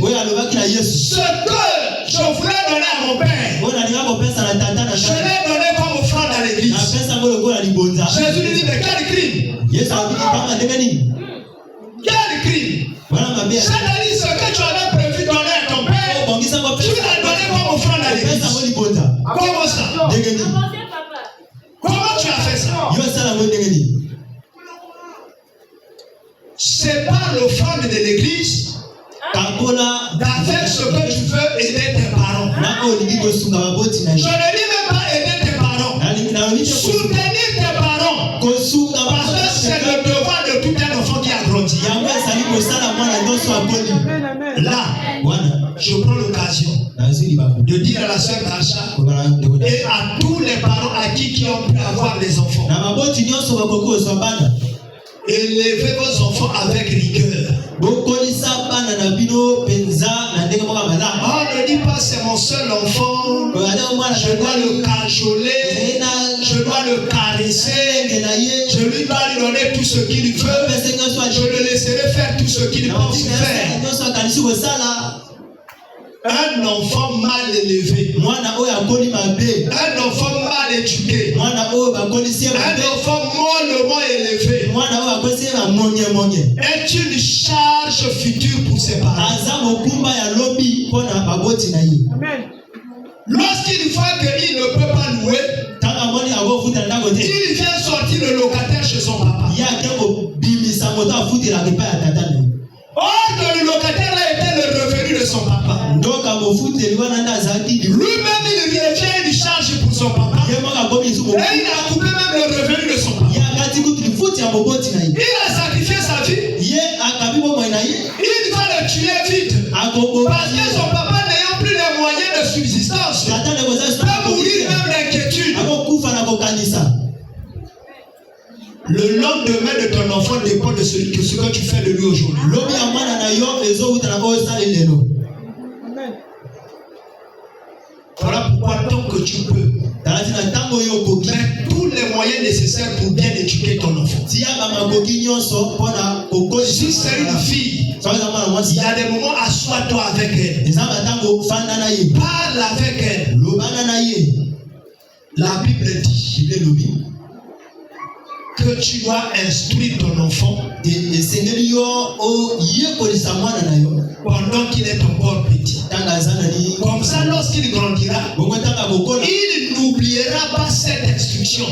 je voulais donner à mon père, je l'ai donné comme offrande à l'église. Jésus lui dit, mais quel crime? Quel crime? C'est-à-dire ce que tu avais prévu donner à ton père, tu l'as donné comme offrande à l'église. Comment ça? Comment tu as fait ça? C'est par l'offrande de l'église d'affaire ce que tu veux aider tes parents. Je ne dis même pas aider tes parents. Sous de dire à la sœur Tasha et à tous les parents à qui ont pu avoir des enfants, élevez vos enfants avec rigueur. On ne dit pas c'est mon seul enfant, je dois le cajoler, je dois le caresser, je lui dois lui donner tout ce qu'il veut, je le laisserai faire tout ce qu'il pense faire. Un enfant mal élevé, un enfant mal éduqué, un enfant mollement élevé est une charge future pour ses parents. Lorsqu'il voit qu'il ne peut pas louer, il vient sortir le locataire chez son papa. Or que le locataire a été le revenu de son papa. Lui-même il devient une charge pour son papa. Et il a coupé même le revenu de son papa. Il a sacrifié sa vie. Il va le tuer vite. Parce que son papa n'ayant plus les moyens de subsistance va mourir même d'inquiétude. Le lendemain de ton enfant dépend de ce que tu fais de lui aujourd'hui. Voilà pourquoi tant que tu peux, mets tous les moyens nécessaires pour bien éduquer ton enfant. Si c'est une fille, il y a des moments, assois-toi avec elle. Parle avec elle. La Bible dit que tu dois instruire ton enfant pendant qu'il est encore petit. Comme ça, lorsqu'il grandira, il n'oubliera pas cette instruction.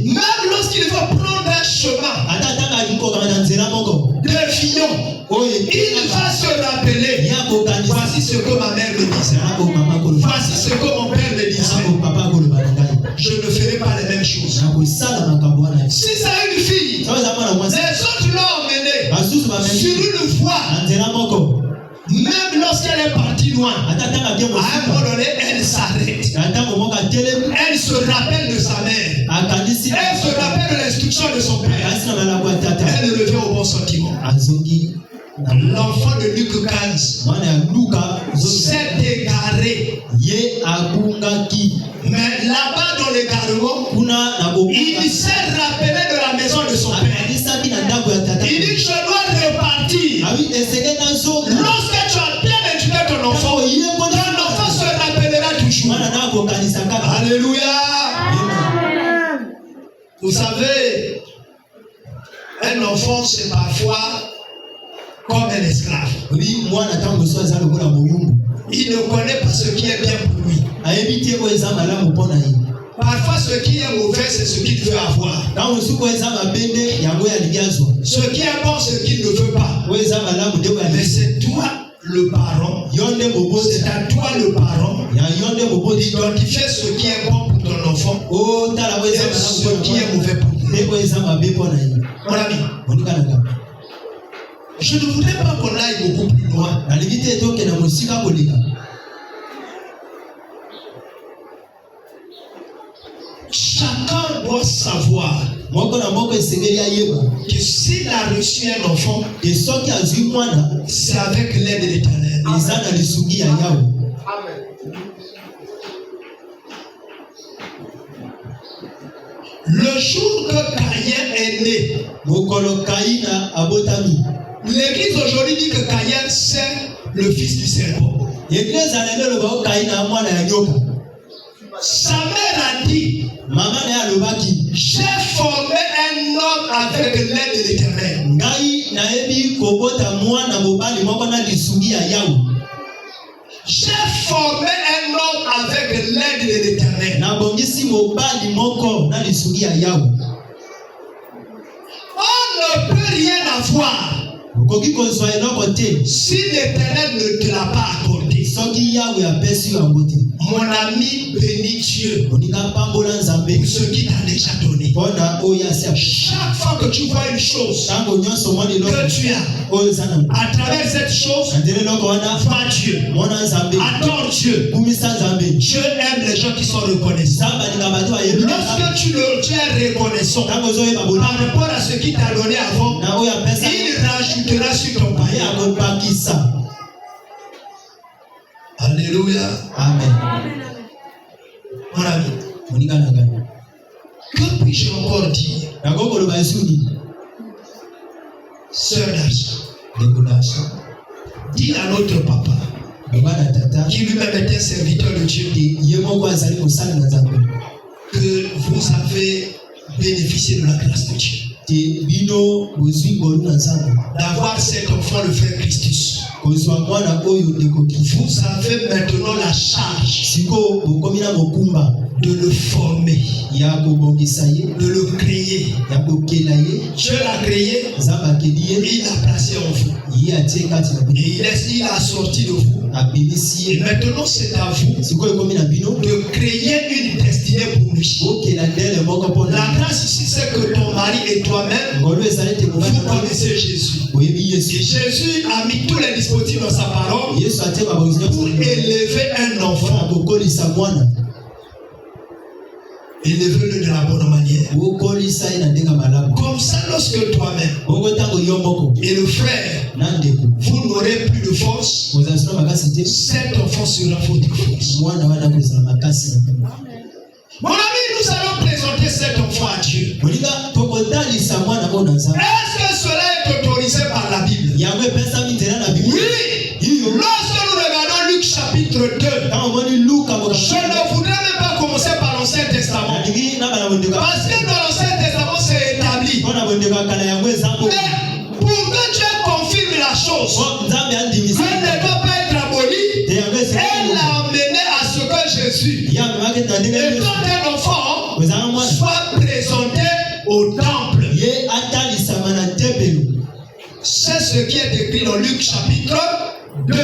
Même lorsqu'il va prendre un chemin déviant, il va se rappeler. Voici ce que ma mère me disait. Voici ce que mon père me disait. Je ne ferai pas les mêmes choses. Si c'est une fille, les autres l'ont emmenée sur une voie. Même lorsqu'elle est partie loin, à un moment donné, elle s'arrête. Elle se rappelle de sa mère. Elle se rappelle de l'instruction de son père. Elle revient au bon sentiment. L'enfant de Luc 15 s'est égaré. Mais là-bas dans l'égarement, il s'est rappelé de la maison de son père. Il dit je dois repartir. Lorsque tu as bien éduqué ton enfant se rappellera toujours. Alléluia. Vous savez, un enfant c'est parfois comme un esclave. Il ne connaît pas ce qui est bien pour lui. Parfois ce qui est mauvais c'est ce qu'il veut avoir. Ce qui est bon c'est ce qu'il ne veut pas. Mais c'est toi le parent. C'est à toi le parent d'identifier ce qui est bon pour ton enfant et ce qui est mauvais pour lui. Mon ami, je ne voudrais pas qu'on aille beaucoup plus loin. Chacun doit savoir que s'il a reçu un enfant, c'est avec l'aide de l'Éternel. Le jour que Caïn est né, l'Église aujourd'hui dit que Caïn c'est le fils du serpent. Sa mère a dit, j'ai formé un homme avec l'aide de l'Éternel. J'ai formé un homme avec l'aide de l'Éternel. On ne peut rien avoir si l'Éternel ne te l'a pas accordé. Mon ami, bénis Dieu pour ce qu'il t'a déjà donné. Chaque fois que tu vois une chose que tu as, à travers cette chose, va Dieu, adore Dieu. Dieu aime les gens qui sont reconnaissants. Lorsque tu es reconnaissant par rapport à ce qu'il t'a donné avant, il rajoutera sur ton païen. Alléluia. Amen. Mon ami, que puis-je encore dire? Sœur d'argent, dis à notre papa, qui lui-même est un serviteur de Dieu, que vous avez bénéficié de la grâce de Dieu, d'avoir cet enfant, le frère Christus. Vous avez maintenant la charge de le former, de le créer. Dieu l'a créé, il l'a placé en vous. Et il a sorti de vous. Et maintenant c'est à vous de créer une destinée pour lui. La grâce ici, c'est que ton mari et toi-même, vous connaissez Jésus. Et Jésus a mis tous les dispositifs dans sa parole pour élever un enfant. Élevez-le de la bonne manière. Comme ça, lorsque toi-même et le frère, vous n'aurez plus de force, cet enfant sera votre force. Mon ami, nous allons présenter cet enfant à Dieu. Est-ce que cela est autorisé par la Bible? Oui. Lorsque nous regardons Luc chapitre 2, je ne voudrais même pas commencer par l'Ancien Testament. Parce que dans l'Ancien Testament, c'est établi. Mais pour que Dieu confirme la chose, elle ne doit pas être abolie. Elle l'a amené à ce que Jésus, étant un enfant, soit présenté au temple. C'est ce qui est écrit dans Luc chapitre 2,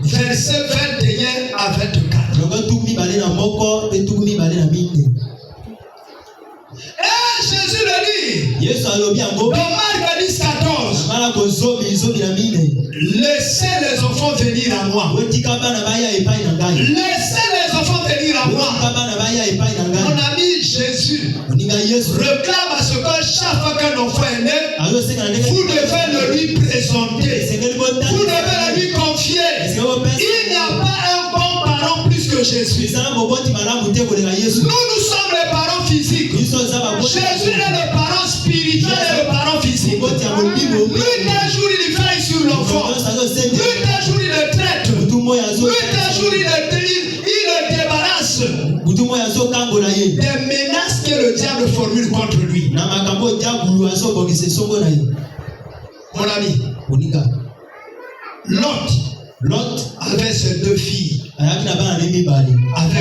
verset 21 à 24. Et Jésus le dit dans Marc 10, 14, laissez les enfants venir à moi. Laissez les enfants venir à moi. Mon ami Jésus réclame à ce que chaque fois qu'un enfant est né, vous devez le lui présenter. Vous devez le lui confier. Il n'y a pas un bon parent plus que Jésus. Nous sommes les parents physiques. Jésus est le parent spirituel et le parent physique. Lui, un jour, il veille sur l'enfant. Lui, un jour, il le traite. Lui, un jour, il le débarrasse des menaces que le diable formule contre lui. Mon ami, Lot avait ses deux filles avec la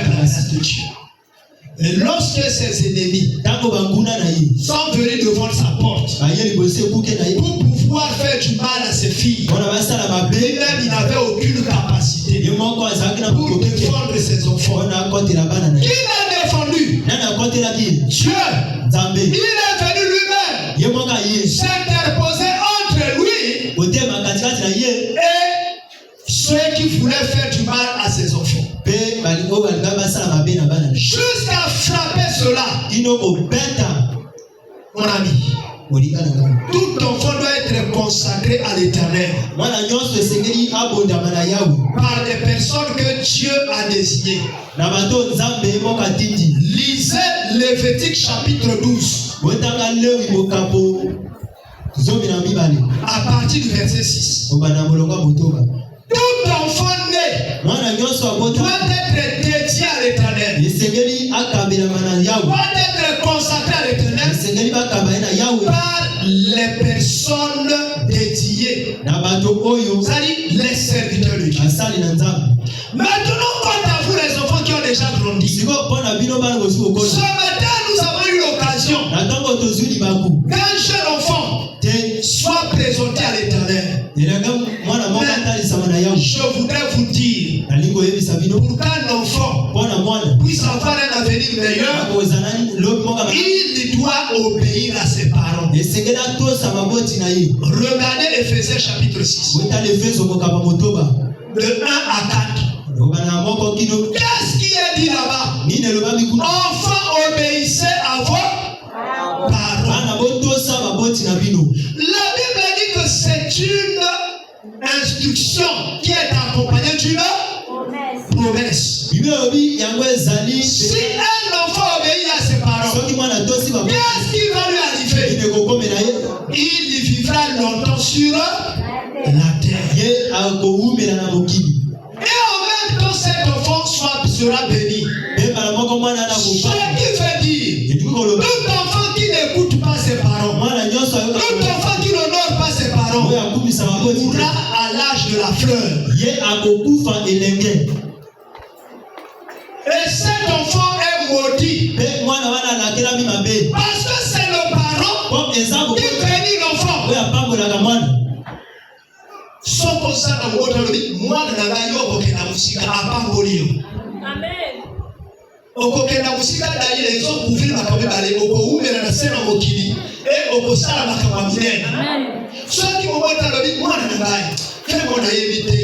grâce de Dieu. Et lorsque ses ennemis sont venus devant sa porte pour pouvoir faire du mal à ses filles, lui-même il n'avait aucune capacité pour défendre ses enfants. Qui l'a défendu? Dieu. Il est venu lui-même s'interposer entre lui et ceux qui voulaient faire du mal à ses enfants. Jusqu'à frapper cela. Mon ami, tout enfant doit être consacré à l'Éternel par des personnes que Dieu a désignées. Lisez Lévitique chapitre 12 à partir du verset 6. Tout enfant né doit être dédié à l'Éternel, doit être consacré à l'Éternel par les personnes dédiées, c'est-à-dire les serviteurs de Dieu. Maintenant, quant à vous les enfants qui ont déjà grandi, ce matin nous avons eu l'occasion qu'un jeune enfant soit présenté à l'Éternel. Je voudrais vous dire, pour qu'un enfant puisse avoir un avenir meilleur, il doit obéir à ses parents. Regardez Éphésiens chapitre 6. De 1 à 4. Qu'est-ce qui est dit là-bas? Enfants, obéissez à vos parents. La Bible dit que c'est une instruction qui est accompagnée d'une promesse. Si un enfant obéit à ses parents, qu'est-ce qui va lui arriver? Il vivra longtemps sur la terre. Et en même temps, cet enfant sera béni. Ce qui veut dire, tout enfant qui n'écoute pas ses parents, tout enfant qui n'honore pas ses parents, mourra à l'âge de la fleur. Et cet enfant est maudit. Parce que c'est le parent qui bénit l'enfant. Soko sana mwoto lobi mwana na bayo okokenda musika apangolio. Amen. Okokenda musika dali lezo kuvili makabe bale okoume na sena mokili e okosala makamwa minene. Amen. Soki mwoto lobi mwana na bayo kemo na yebite.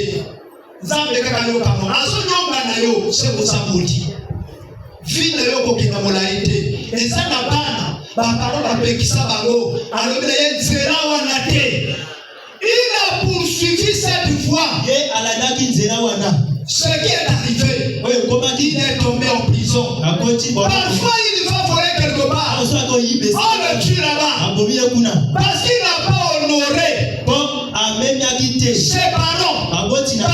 Zambe kaka yo kamo aso nyonga na yo seko saboti. Vina yo kokenda molaite. Ezana bana bakaro bapekisa bango alobi ye nzela wana te. Il a poursuivi cette voie. Ce qui est arrivé, il est tombé en prison. Parfois, il va voler quelque part. On le tue là-bas. Parce qu'il n'a pas honoré ses parents par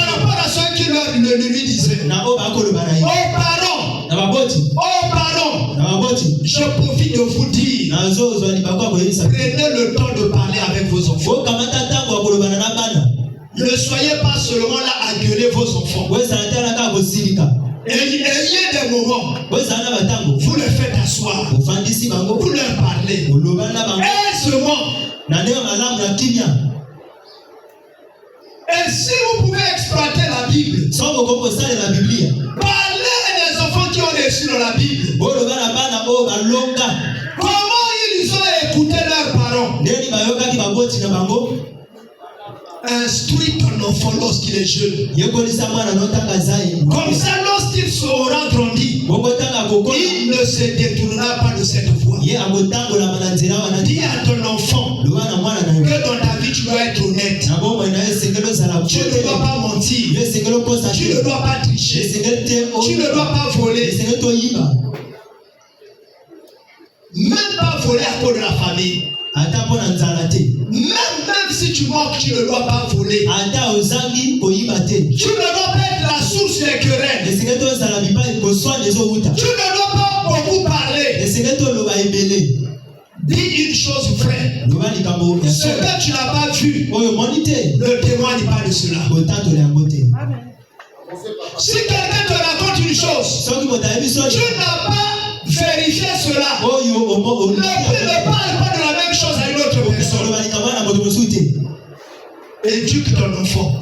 rapport à ce qu'il lui disait. Aux parents, je profite de vous dire, prenez le temps de parler avec vos enfants. Ne soyez pas seulement là à gueuler vos enfants. Ayez des moments. Vous les faites asseoir. Vous leur parlez. Aisément. Et si vous pouvez exploiter la Bible, parlez des enfants qui ont reçu dans la Bible. Comment ils ont écouté leurs parents? Instruis ton enfant lorsqu'il est jeune. Comme ça, lorsqu'il sera grandi, il ne se détournera pas de cette voie. Dis à ton enfant que dans ta vie tu dois être honnête. Tu ne dois pas mentir. Tu ne dois pas tricher. Tu ne dois pas voler. Même pas voler à cause de la famille. Même si tu manques, tu ne dois pas voler. Tu ne dois pas être la source des querelles. Tu ne dois pas beaucoup parler. Dis une chose vraie. Ce que tu n'as pas vu ne témoigne pas de cela. Si quelqu'un te raconte une chose, tu n'as pas vérifié cela. Ne parle pas de la même chose à une autre personne. Éduque ton enfant.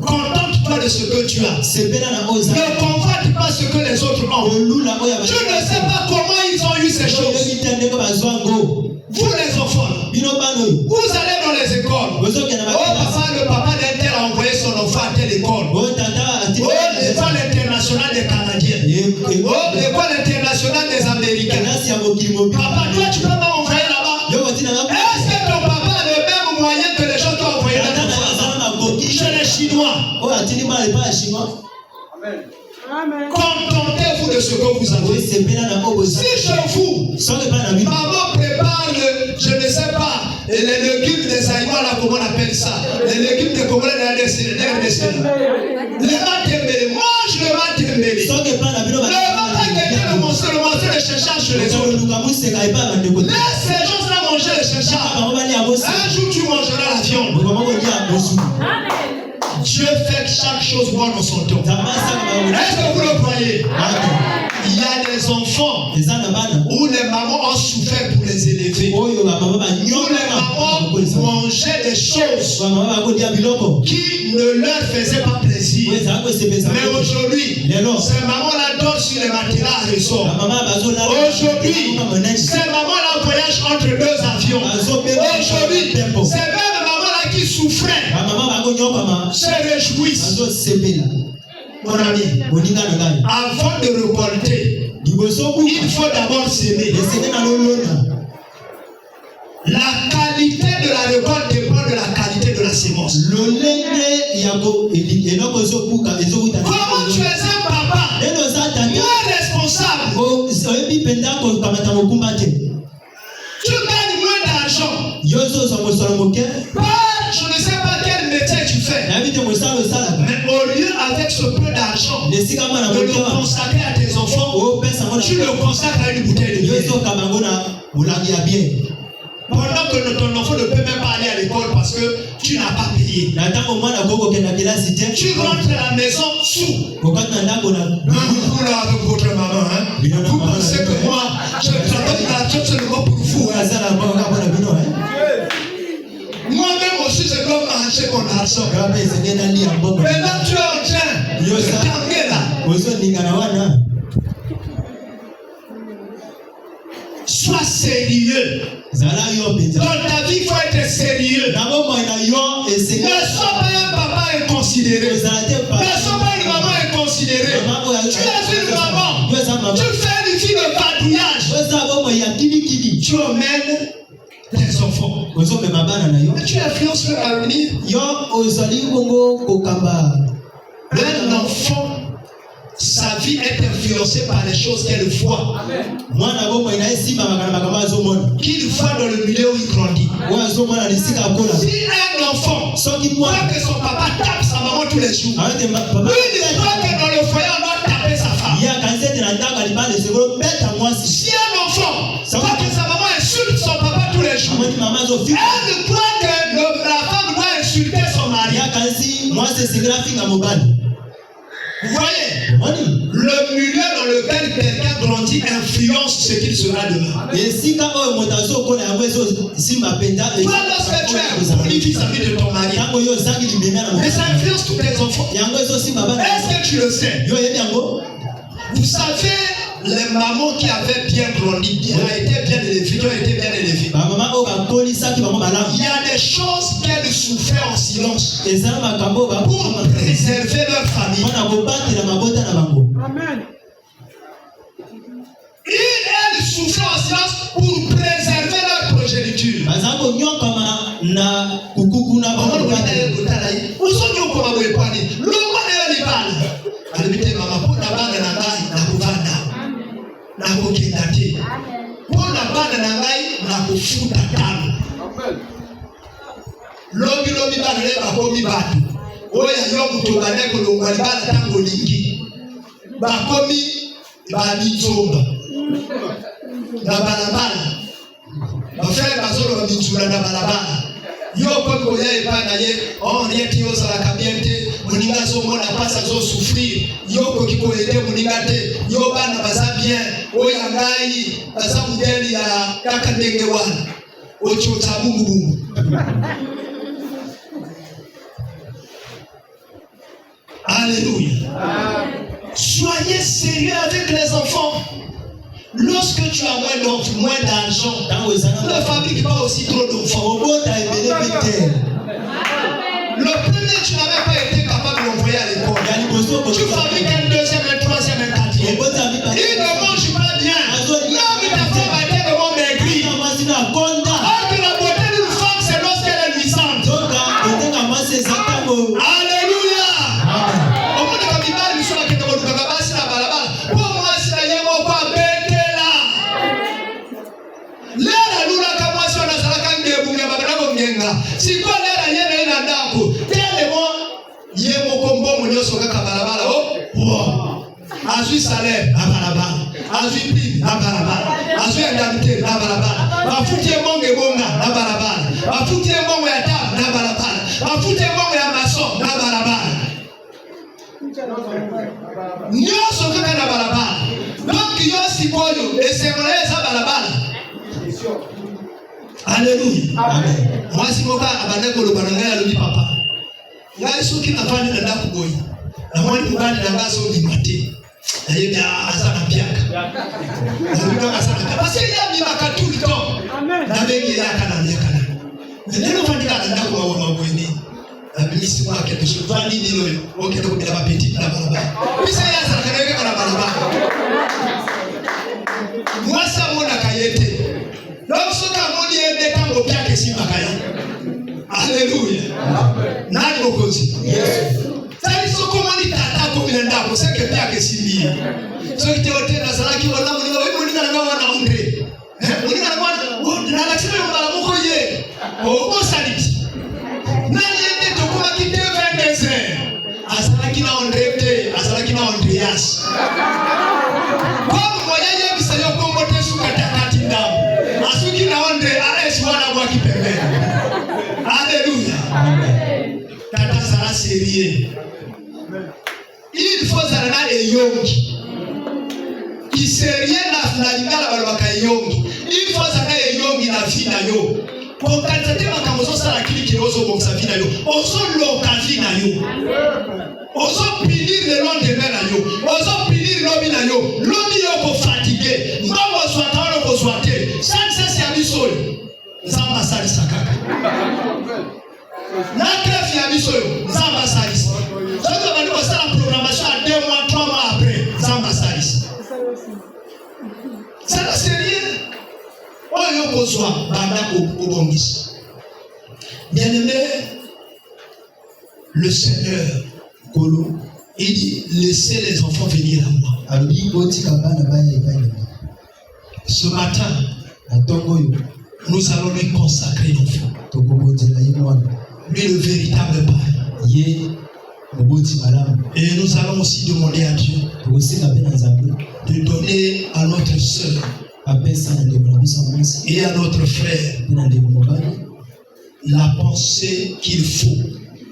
Contente-toi de ce que tu as. Ne convoite pas ce que les autres ont. Je ne sais pas comment ils ont eu ces choses. Vous les enfants, vous allez dans les écoles. Oh papa, le papa d'un tel a envoyé son enfant à telle école. Oh, l'école internationale des Canadiens. Oh, l'école internationale des Américains. Papa, toi tu peux m'envoyer là-bas. Est-ce que ton papa a le même moyen que les gens t'ont envoyé là-bas? Chez les Chinois. Amen. Contentez-vous de ce que vous avez. Si chez vous, maman prépare je ne sais pas, les légumes des Aïmans, là, comment on appelle ça? Les légumes de comment on appelle ça? Le matembele, mange le matembele. Le matembele, le morceau de chercheur chez les autres. Laisse ces gens-là manger le chercheur. Un jour, tu mangeras la viande. Amen. Dieu fait chaque chose bon dans son temps. Est-ce que vous le croyez? Il y a a des enfants où les mamans ont souffert pour les élever. Où les mamans mangeaient des choses qui ne leur faisaient pas plaisir. Mais aujourd'hui, ces mamans-là dorment sur les matelas à ressort. Aujourd'hui, ces mamans-là voyagent entre deux avions. Aujourd'hui, ces mêmes mamans-là qui souffraient se réjouissent. Mon ami, avant de récolter, il faut d'abord s'aimer. La qualité de la récolte dépend de la qualité de la sémence. Comment tu es un papa, tu es responsable. Tu gagnes moins d'argent. Je ne sais pas quel métier tu fais. Mais au lieu avec ce peu d'argent de le consacrer à tes enfants, tu le consacres à une bouteille de bière. Pendant que ton enfant ne peut même pas aller à l'école parce que tu n'as pas payé. Tu rentres à la maison sous. Vous là avec votre maman, hein? Vous pensez que moi, je travaille dans la job seulement pour vous. Moi-même aussi, je dois manger mon argent. Maintenant, tu es en train de t'amener là. Sois sérieux. Dans ta vie, il faut être sérieux. Ne sois pas un papa inconsidéré. Ne sois pas une maman inconsidérée. Tu es une maman. Tu fais une vie de vadrouillage. Tu emmènes tes enfants. Et tu influences leur avenir. Un enfant, sa vie est influencée par les choses qu'elle voit. Qu'il voit dans le milieu où il grandit. Si un enfant voit que son papa tape sa maman tous les jours, lui il voit que dans le foyer on doit taper sa femme. Si un enfant voit que sa maman insulte son papa tous les jours, elle croit que la femme doit insulter son mari. Vous voyez, le milieu dans lequel quelqu'un grandit influence ce qu'il sera demain. Toi, lorsque tu es poli vis-à-vis de ton mari, mais ça influence tous tes enfants. Est-ce que tu le sais? Vous savez, les mamans qui avaient bien grandi, qui ont été bien élevées, il y a des choses qu'elles souffraient en silence pour préserver leur famille. Amen. Elles souffraient en silence pour préserver leur progéniture. Lobi bana le bakomi batu oya yo kutobane kolongwa libala tango lingi bakomi babitsomba na balabala bafere bazolo babitsula na balabala yo poko ya epana ye on yeti yo sala kabiente moninga zo mona pasa zo souffrir yo ko kikoete moninga te yo bana baza bien oya ngai baza mudeli ya kaka ndenge wana ocho tabumu. Alléluia. Soyez sérieux avec les enfants. Lorsque tu as moins d'argent, ne fabrique pas aussi trop d'enfants. Le premier, tu n'avais pas été capable d'envoyer à l'école. Tu fabriques un deuxième, un troisième, un quatrième. Il ne mange pas bien. L'homme est à fond à terre de mon maigri. Or que la beauté d'une femme, c'est lorsqu'elle est luisante. Alléluia. Si quoi l'air à yéme na ndako, tellement yémo kombo monyo soka kabalabala oh. Azui salaire na balabala, azui prix na balabala, azui indemnité na balabala, bafutie monge bonga na balabala, bafutie mongo ya table na balabala, bafutie mongo ya maçon na balabala. Nyoso kaka na balabala. Donc sikoyo esembola eza balabala. Alléluia. Amen. Moi si moka abanda koloba na ngai alobi papa. Ngai soki nafandi na ndako boyi. Na mwani mobali na ngaso limate. Na yebi asana piaka. Na asana parce que ya mimaka tout le temps. Amen. Na bengi ya kana miaka. Neno fandi kana ndako wa mabweni. La ministre moi quelque chose fandi dilo o kendo bila ba petit na balabala. Bisa ya sana kana kana balabala. Moi ça mona kayete. Donc ce qu'amoni est tango piaka si makaya. Alléluia. Amen. Nani mokozi? Yes. Sali soko moni tata ko binenda ko seke piaka si bi. So kite wote na salaki wala moni wewe moni na ngawa na umre. Moni na ngawa na la chile mbala moko ye. O ko saliti. Nani ende to kuma kite vendeze. Asalaki na ondrete, asalaki na ondrias. Kwa moya ye bisayo ko mote sukata katindamu. Asuki na ondre ares wana kwa kipembele. Alléluia. Amen. Tata sera sérieux. Il faut zalana eyongi. Qui sérieux na lingala balobaka eyongi. Il faut zalana eyongi na fina yo. Pour kantate makamozo sala kili kirozo boksa fina yo. Ozo loka fina yo. Ozo pinir le lendemain na yo. Ozo pinir lobi na yo. Lobi yo ko fatigué. Mbawo swata wala ko swate. Sanse si abisol. Zamba sali sakaka. Na crève ya bisoyo, Zamba Salis. Donc on va nous faire la programmation à 2 mois, 3 mois après, Zamba Salis. C'est la sérieux. Oh yo kozwa banda obongis. Bien-aimé, le Seigneur Kolo, il dit laissez les enfants venir à moi. Ce matin, nous allons lui consacrer l'enfant. Lui le véritable Père. Et nous allons aussi demander à Dieu de donner à notre sœur et à notre frère la pensée qu'il faut,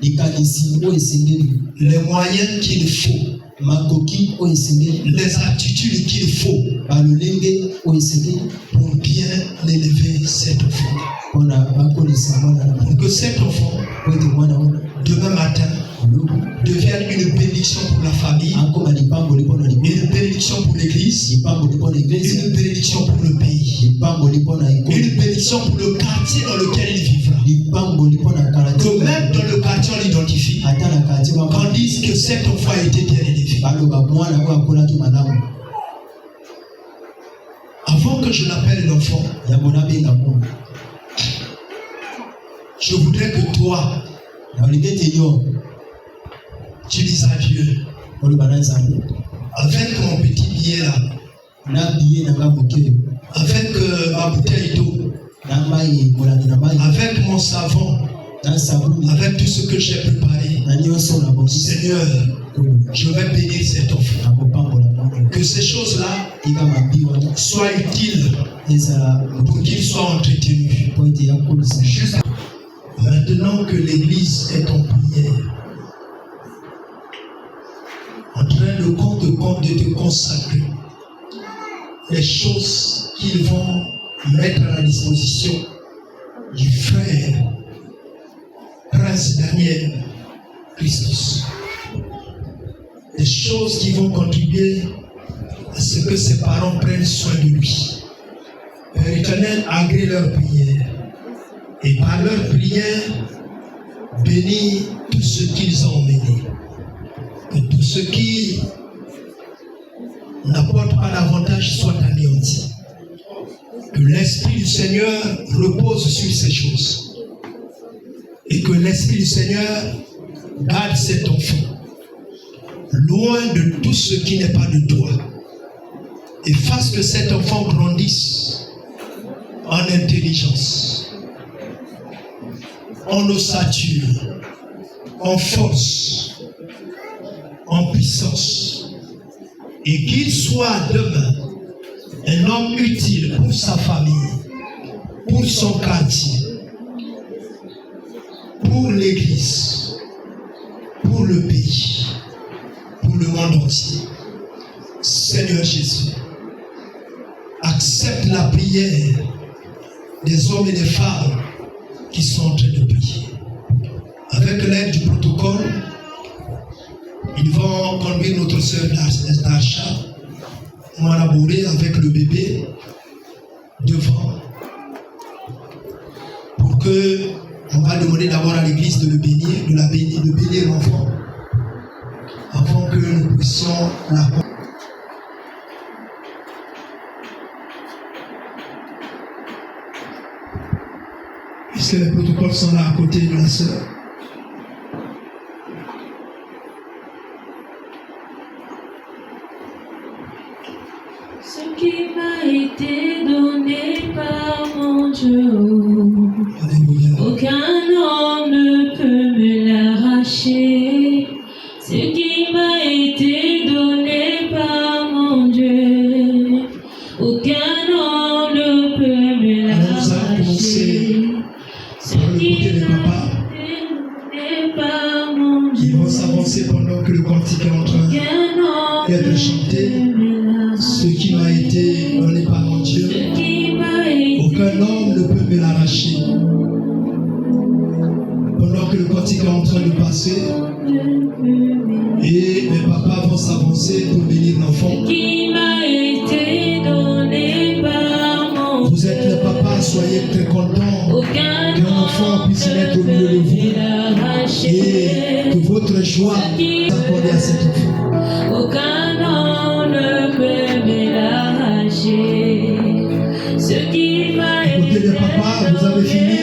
les moyens qu'il faut, les attitudes qu'il faut pour bien élever cet enfant. Pour que cet enfant, demain matin, devienne une bénédiction pour la famille, une bénédiction pour l'église, une bénédiction pour le pays, une bénédiction pour le quartier dans lequel il vivra. Que même dans le quartier on l'identifie, qu'on dise que cet enfant a été bien élevé. Avant que je l'appelle l'enfant, je voudrais que toi, tu dises à Dieu, avec mon petit billet là, avec ma bouteille d'eau, avec mon savon, avec tout ce que j'ai préparé, Seigneur, je vais bénir cet enfant. Que ces choses-là soient utiles pour qu'il soit entretenu. Juste maintenant que l'église est en prière, en train de te consacrer les choses qu'ils vont mettre à la disposition du frère Prince Daniel Christus. Des choses qui vont contribuer à ce que ses parents prennent soin de lui. Père éternel, agrée leur prière. Et par leur prière, bénis tout ce qu'ils ont mené. Que tout ce qui n'apporte pas davantage soit anéanti. Que l'Esprit du Seigneur repose sur ces choses. Et que l'Esprit du Seigneur garde cet enfant loin de tout ce qui n'est pas de toi. Et fasse que cet enfant grandisse en intelligence, en ossature, en force, en puissance, et qu'il soit demain un homme utile pour sa famille, pour son quartier, pour l'église, pour le pays, pour le monde entier. Seigneur Jésus, accepte la prière des hommes et des femmes qui sont en train de prier. Avec l'aide du protocole, ils vont conduire notre sœur Narsha, Marabouré avec le bébé devant. Pour que, on va demander d'abord à l'église de le bénir, de bénir l'enfant, avant que nous puissions la. Est-ce que les protocoles sont là à côté de la sœur? Ce qui m'a été donné par mon Dieu, Alléluia. aucun homme ne peut me l'arracher. Ce qui m'a été donné par mon Dieu, aucun homme ne peut me l'arracher. Ce qui m'a été donné par mon Dieu, Ils vont s'avancer pendant que le cantique est en train d'être chanté. Ce qui m'a été donné par mon Dieu, aucun homme ne peut me l'arracher. Pendant que le cantique est en train de passer, et mes papas vont s'avancer pour bénir l'enfant. Vous êtes les papas, soyez très contents qu'un enfant puisse naître au milieu de vous et que votre joie s'accorde à cet enfant. Aucun homme ne peut me l'arracher. Ce qui m'a Écoutez les papas, vous avez fini.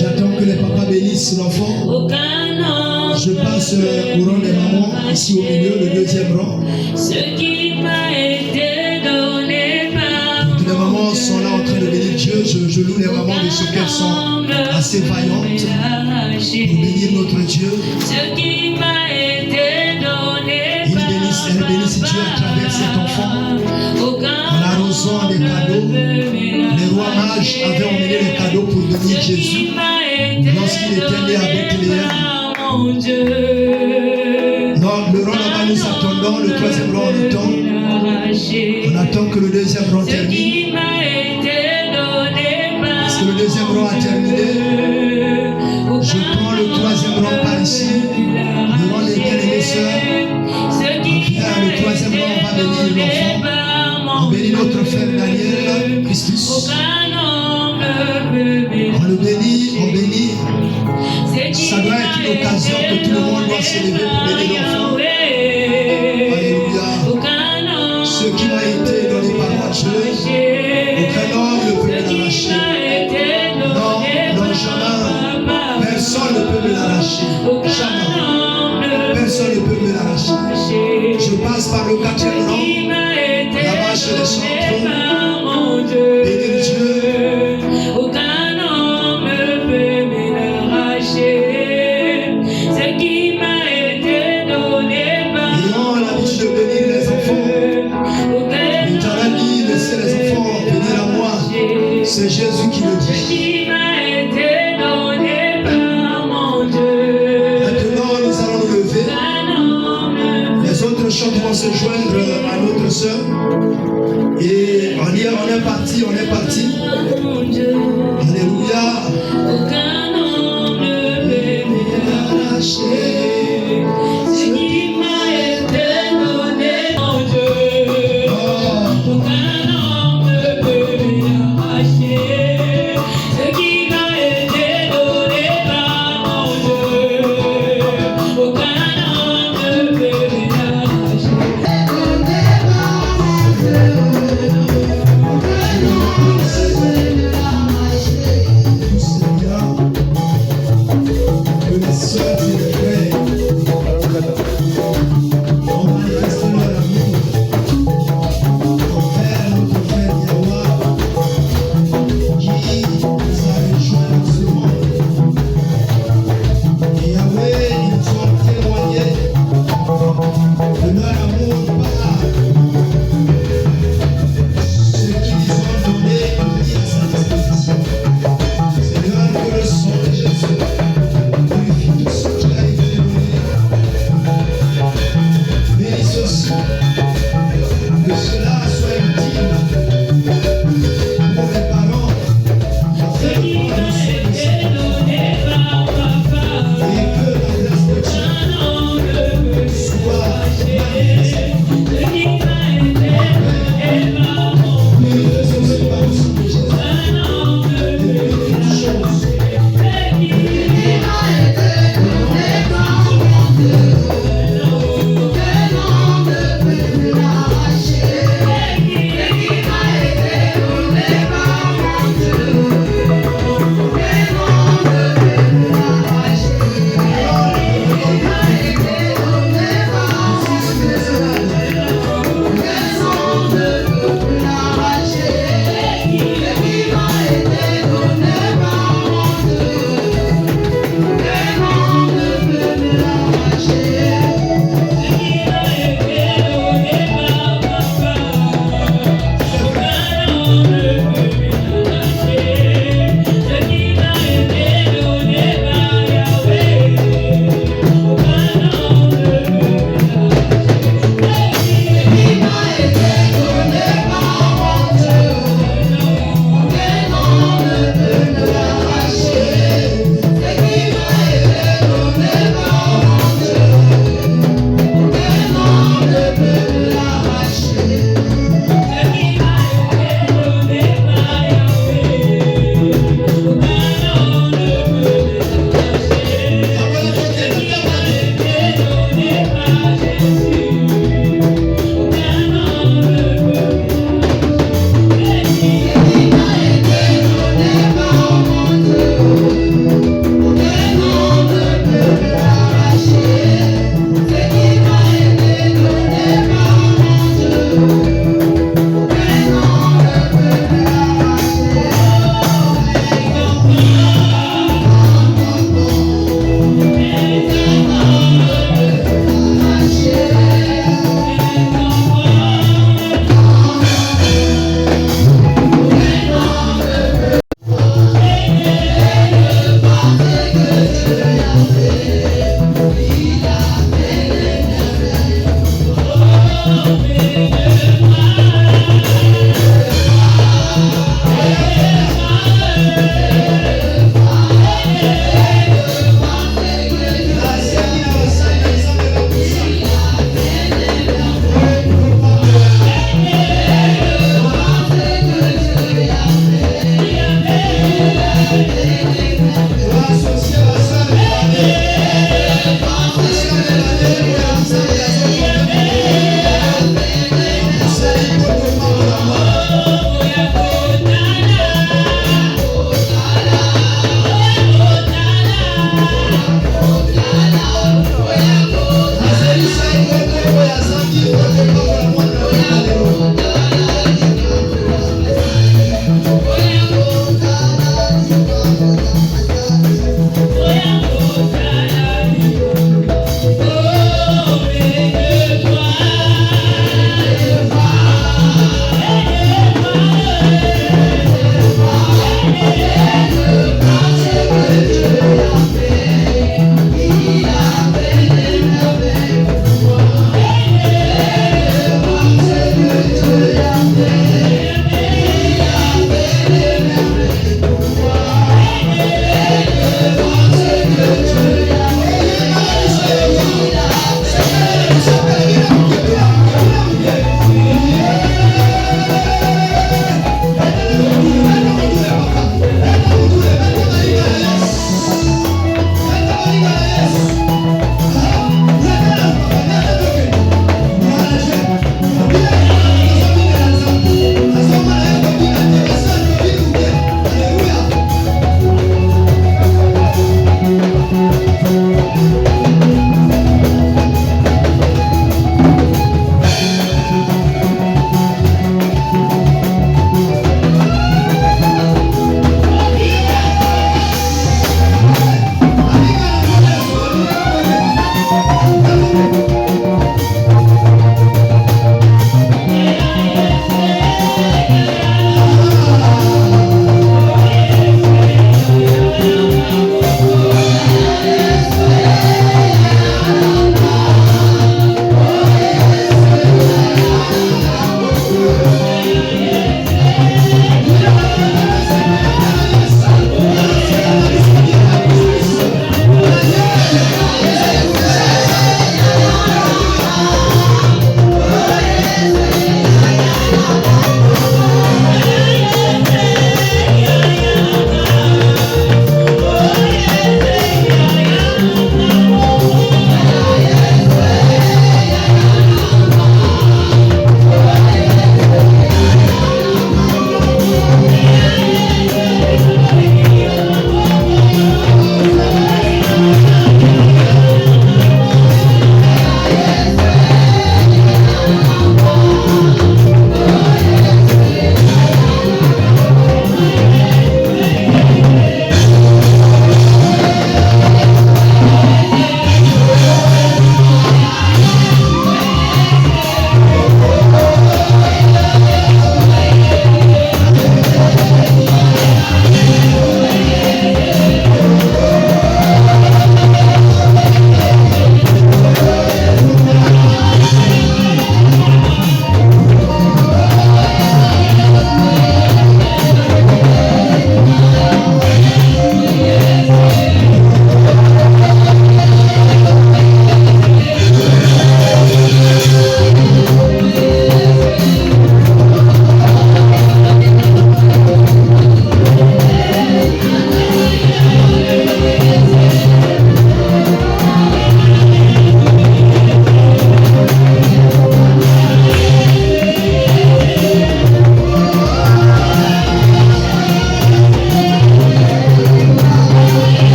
J'attends que les papas bénissent l'enfant. Aucun homme Je passe au rang des mamans, ici au milieu, le deuxième rang. Ce qui m'a été donné par Toutes les mamans sont là en train de bénir Dieu. Je loue les mamans de ce qu'elles sont assez vaillantes pour bénir notre Dieu. ce qui m'a été donné Elles bénissent Dieu à travers cet enfant en arrosant des cadeaux. Les rois mages avaient emmené les cadeaux pour bénir Jésus lorsqu'il était né à Bethléem. Non, le rang là-bas nous attendons, le troisième rang on attend. On attend que le deuxième rang termine. Est-ce que le deuxième rang a terminé? Je prends le troisième rang par ici. Le rang des bien-aimés sœurs. Enfin, le troisième rang, on va bénir l'enfant. On bénit notre frère Daniel Christus. On le bénit, on bénit. Ça doit être une occasion que tout le monde doit se lever pour bénir l'enfant. Alléluia. Ce qui m'a été donné par mon Dieu, aucun homme ne peut me l'arracher. Non, non, jamais. Personne ne peut me l'arracher. Jamais. Personne ne peut me l'arracher. Je passe par le quatrième rang. Là-bas, chez les centraux. Bénir Dieu. Aucun homme ne peut me l'arracher. Ce qui m'a été donné par Ils ont l'habitude de bénir les enfants. L'Éternel dit, laissez les enfants venir à moi. C'est Jésus qui le dit. qui m'a été donné par mon Dieu. Maintenant, nous allons nous lever. Les autres chants vont se joindre à notre sœur. Et on est parti, on est parti. Alléluia. Aucun homme ne peut m'arracher. Ce qui m'a été donné par Dieu. Aucun homme ne peut m'arracher. Ce qui m'a été donné par mon Dieu. Aucun homme ne peut m'arracher.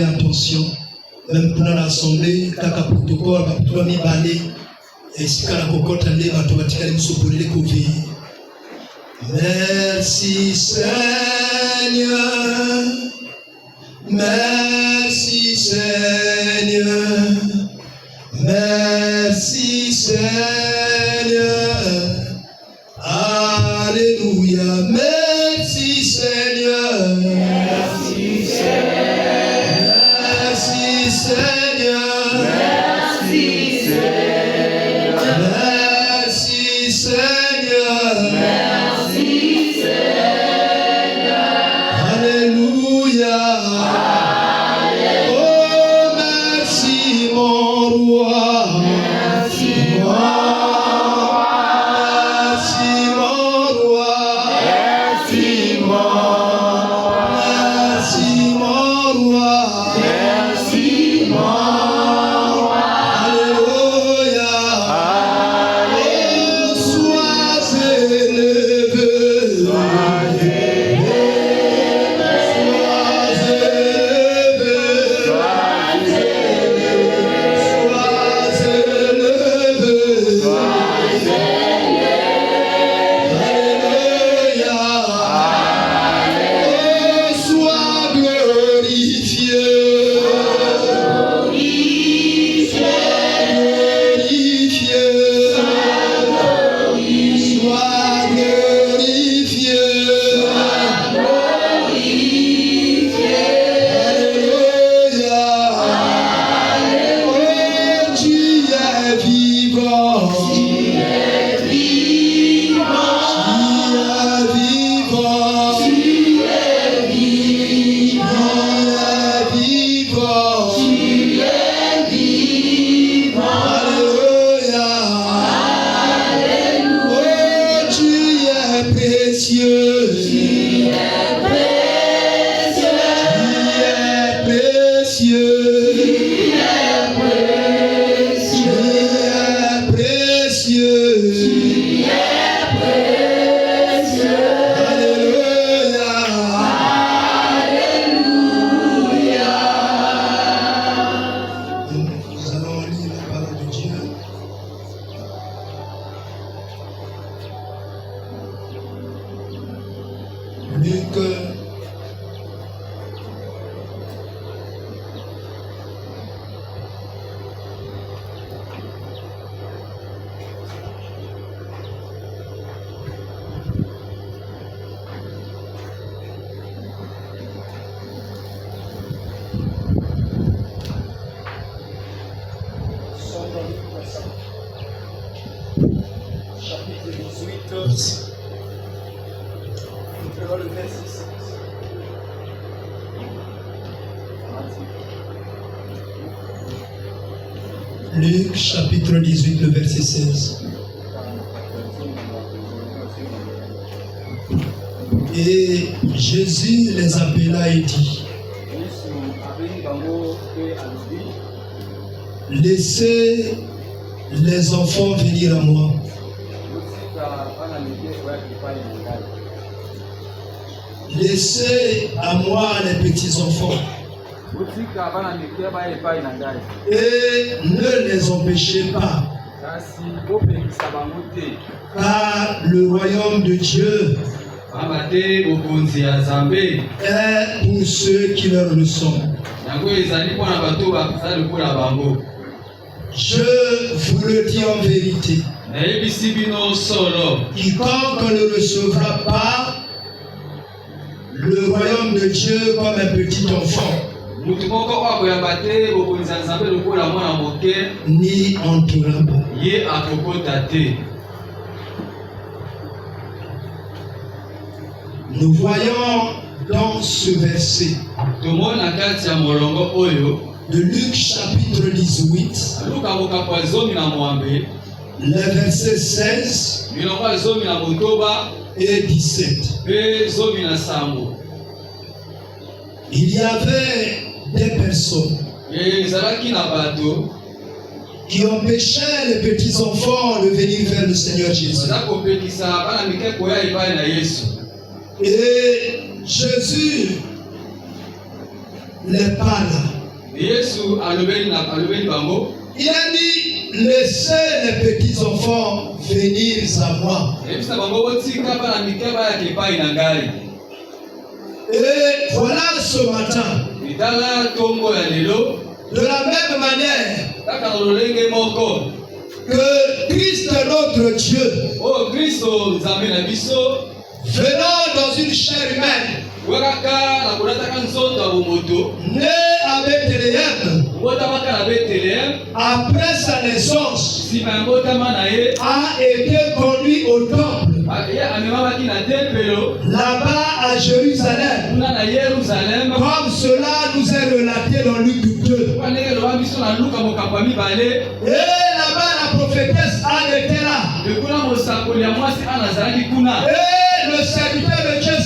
accorder attention. Même pour l'assemblée, kaka protocole, pour mi balé, et si kala kokota ne va tout bâtir les sous les couvrir. Merci Seigneur, merci Seigneur, merci Seigneur, alléluia, merci Seigneur, merci Seigneur, merci Seigneur, merci Seigneur, merci Seigneur, merci Seigneur, alléluia, oh merci mon roi, merci mon roi, merci mon roi, merci mon roi, merci mon roi, merci mon roi, alléluia, oh sois élevé, sois élevé, sois glorifié, sois glorifié, alléluia, oh tu es vivant, tu es vivant, tu es vivant, tu es vivant, alléluia, oh tu es précieux, tu es précieux, tu es précieux, tu es précieux, tu es précieux, alléluia, alléluia. Nous allons lire la parole de Dieu. Luc Chapitre 18, Merci. nous prenons le verset 6. Luc chapitre 18, le verset 16. Et Jésus les appela et dit, Yesu abengi bango mpe alobi, laissez les enfants venir à moi. botika bana mike koya epai na ngai. Laissez à moi les petits enfants Botika bana mike baya epai na ngai. et ne les empêchez pas, Kasi bopekisa bango te. car le royaume de Dieu Pamba te bokonzi ya Nzambe est pour ceux qui leur le sont. yango ezali mpona bato baza lokola bango. Je vous le dis en vérité, Nayebisi bino solo, quiconque ne recevra pas le royaume de Dieu comme un petit enfant, mutu moko oyo akoyamba te bokonzi ya Nzambe lokola mwana moke, n'y entrera pas. ye akokota te. Nous voyons dans ce verset Tomona kati ya molongo oyo de Luc chapitre 18, luka mokapo ya zomi na mwambe les versets 16 milongo ya zomi na motoba et 17. mpe zomi na sambo. Il y avait des personnes Ezalaki na bato qui empêchaient les petits enfants de venir vers le Seigneur Jésus. baza kopekisa bana mike koya epai na Yesu. Et Jésus les parle. Yesu alobeli bango. Il a dit, laissez les petits enfants venir à moi. Et voilà ce matin, de la même manière que Christ notre Dieu, venant dans une chair humaine, né à Bethléem, après sa naissance, a été conduit au temple, là-bas à Jérusalem, comme cela nous est relaté dans Luc 2. Et là-bas la prophétesse Anne était là. Et le serviteur de Dieu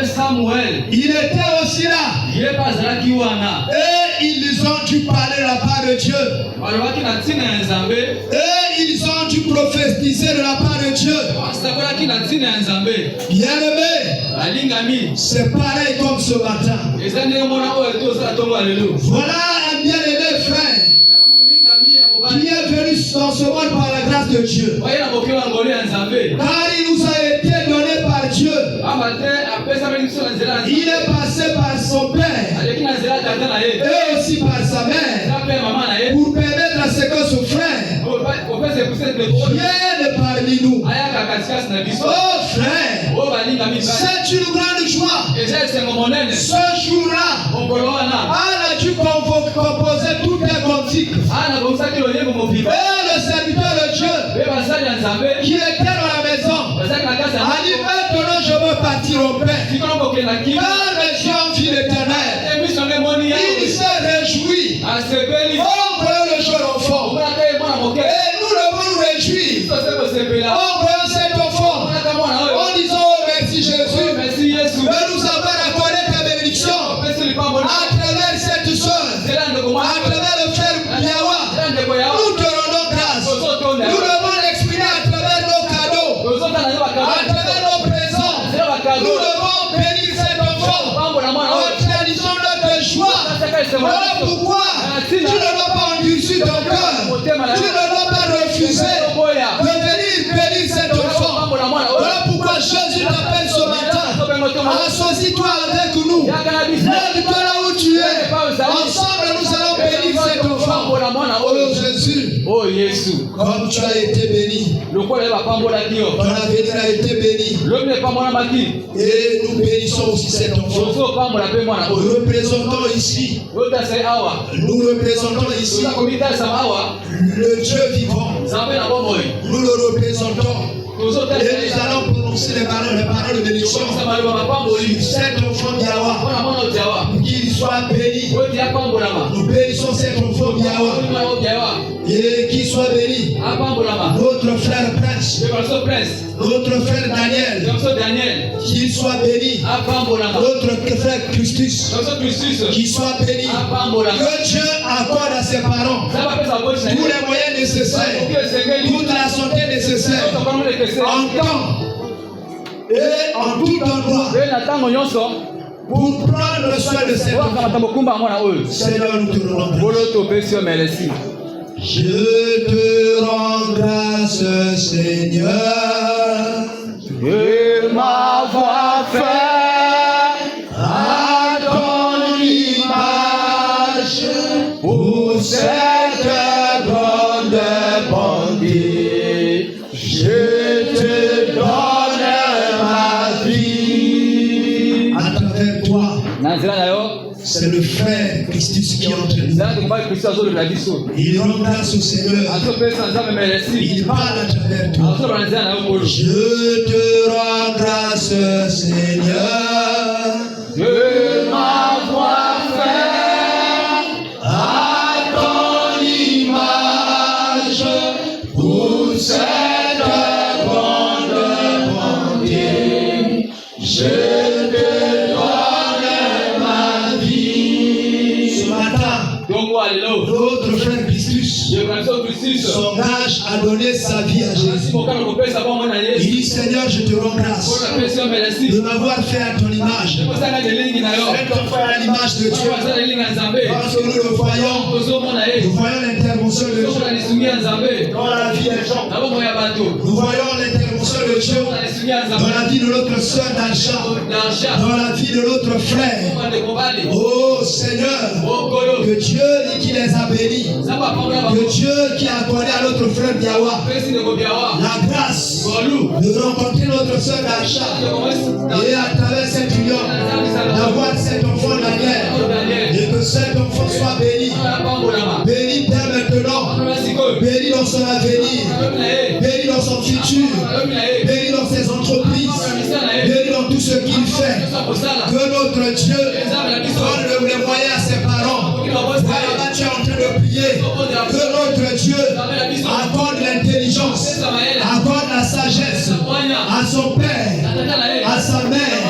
Samuel, il était aussi là. Et ils ont dû parler la part de Dieu. Et ils ont dû prophétiser de la part de Dieu. Bien-aimé, c'est pareil comme ce matin. Voilà un bien-aimé frère qui est venu dans ce monde par la grâce de Dieu. Car il nous a été donné par Dieu. Il est passé par son père et aussi par sa mère pour permettre à ce que son frère vienne parmi nous. Oh frère, c'est une grande joie. Ce jour-là, Anne a dû composer toutes les cantiques. Et le serviteur de Dieu qui était dans la maison a dit, maintenant je veux partir au Père, car mes yeux ont vu l'Éternel. Il s'est réjoui. Oh, voyons le jeune enfant. Et nous devons nous réjouir. Oh, voyons cet enfant. En disant, oh merci Jésus, de nous avoir accordé ta bénédiction à travers cette chose, à travers le frère Yawa. Nous te rendons grâce. Nous devons l'exprimer à travers nos cadeaux, à travers nos présents. Nous devons bénir cet enfant en traduisant notre joie. Voilà pourquoi tu ne dois pas endurcir ton cœur. Tu ne dois pas refuser de venir bénir cet enfant. Voilà pourquoi Jésus t'appelle ce matin. Associe-toi avec nous. Lève-toi là où tu es. Ensemble, nous allons bénir cet enfant. Oh Jésus, comme tu as été béni, ton avenir a été béni. Et nous bénissons aussi cet enfant. Nous représentons ici le Dieu vivant. Nous le représentons. Et nous allons prononcer les paroles de bénédiction. Cet enfant Yawa, qu'il soit béni. Nous bénissons cet enfant Yawa. Et qu'il soit béni. Notre frère Prince, notre frère Daniel, qu'il soit béni. Notre frère Christus, qu'il soit béni. Que Dieu accorde à ses parents tous les moyens nécessaires, toute la santé nécessaire, en temps et en tout endroit, pour prendre soin de cet enfant. Seigneur, nous te rendons grâce. Je te rends grâce, Seigneur, de m'avoir fait à ton image pour cette grande bonté. Je te donne ma vie. À travers toi, c'est le frère Christus qui entre nous. Il rend grâce au Seigneur. Il parle à travers toi. Je te rends grâce, Seigneur, de m'avoir fait à ton image pour cette grande bonté. Je te donne ma vie. Ce matin, notre frère Christus Christus. Son âge a donné sa vie à Jésus. Il dit, Seigneur, je te rends grâce de m'avoir fait à ton image. Cet enfant à l'image de Dieu. Parce que nous le voyons l'intervention de Dieu dans la vie des gens. Nous voyons l'intervention de Dieu dans la vie de notre soeur d'Acha, dans la vie de notre frère. Oh Seigneur, que Dieu qui les a bénis, que Dieu qui a accordé à notre frère Biawa la grâce de rencontrer notre soeur d'Acha et à travers cette union d'avoir cet enfant Daniel et que cet enfant soit béni. Béni dès maintenant, béni dans son avenir, béni dans son futur, béni dans ses entreprises, béni dans tout ce qu'il fait. Que notre Dieu donne les moyens à ses parents. Voilà, tu es en train de prier. Que notre Dieu accorde l'intelligence, accorde la sagesse à son père, à sa mère,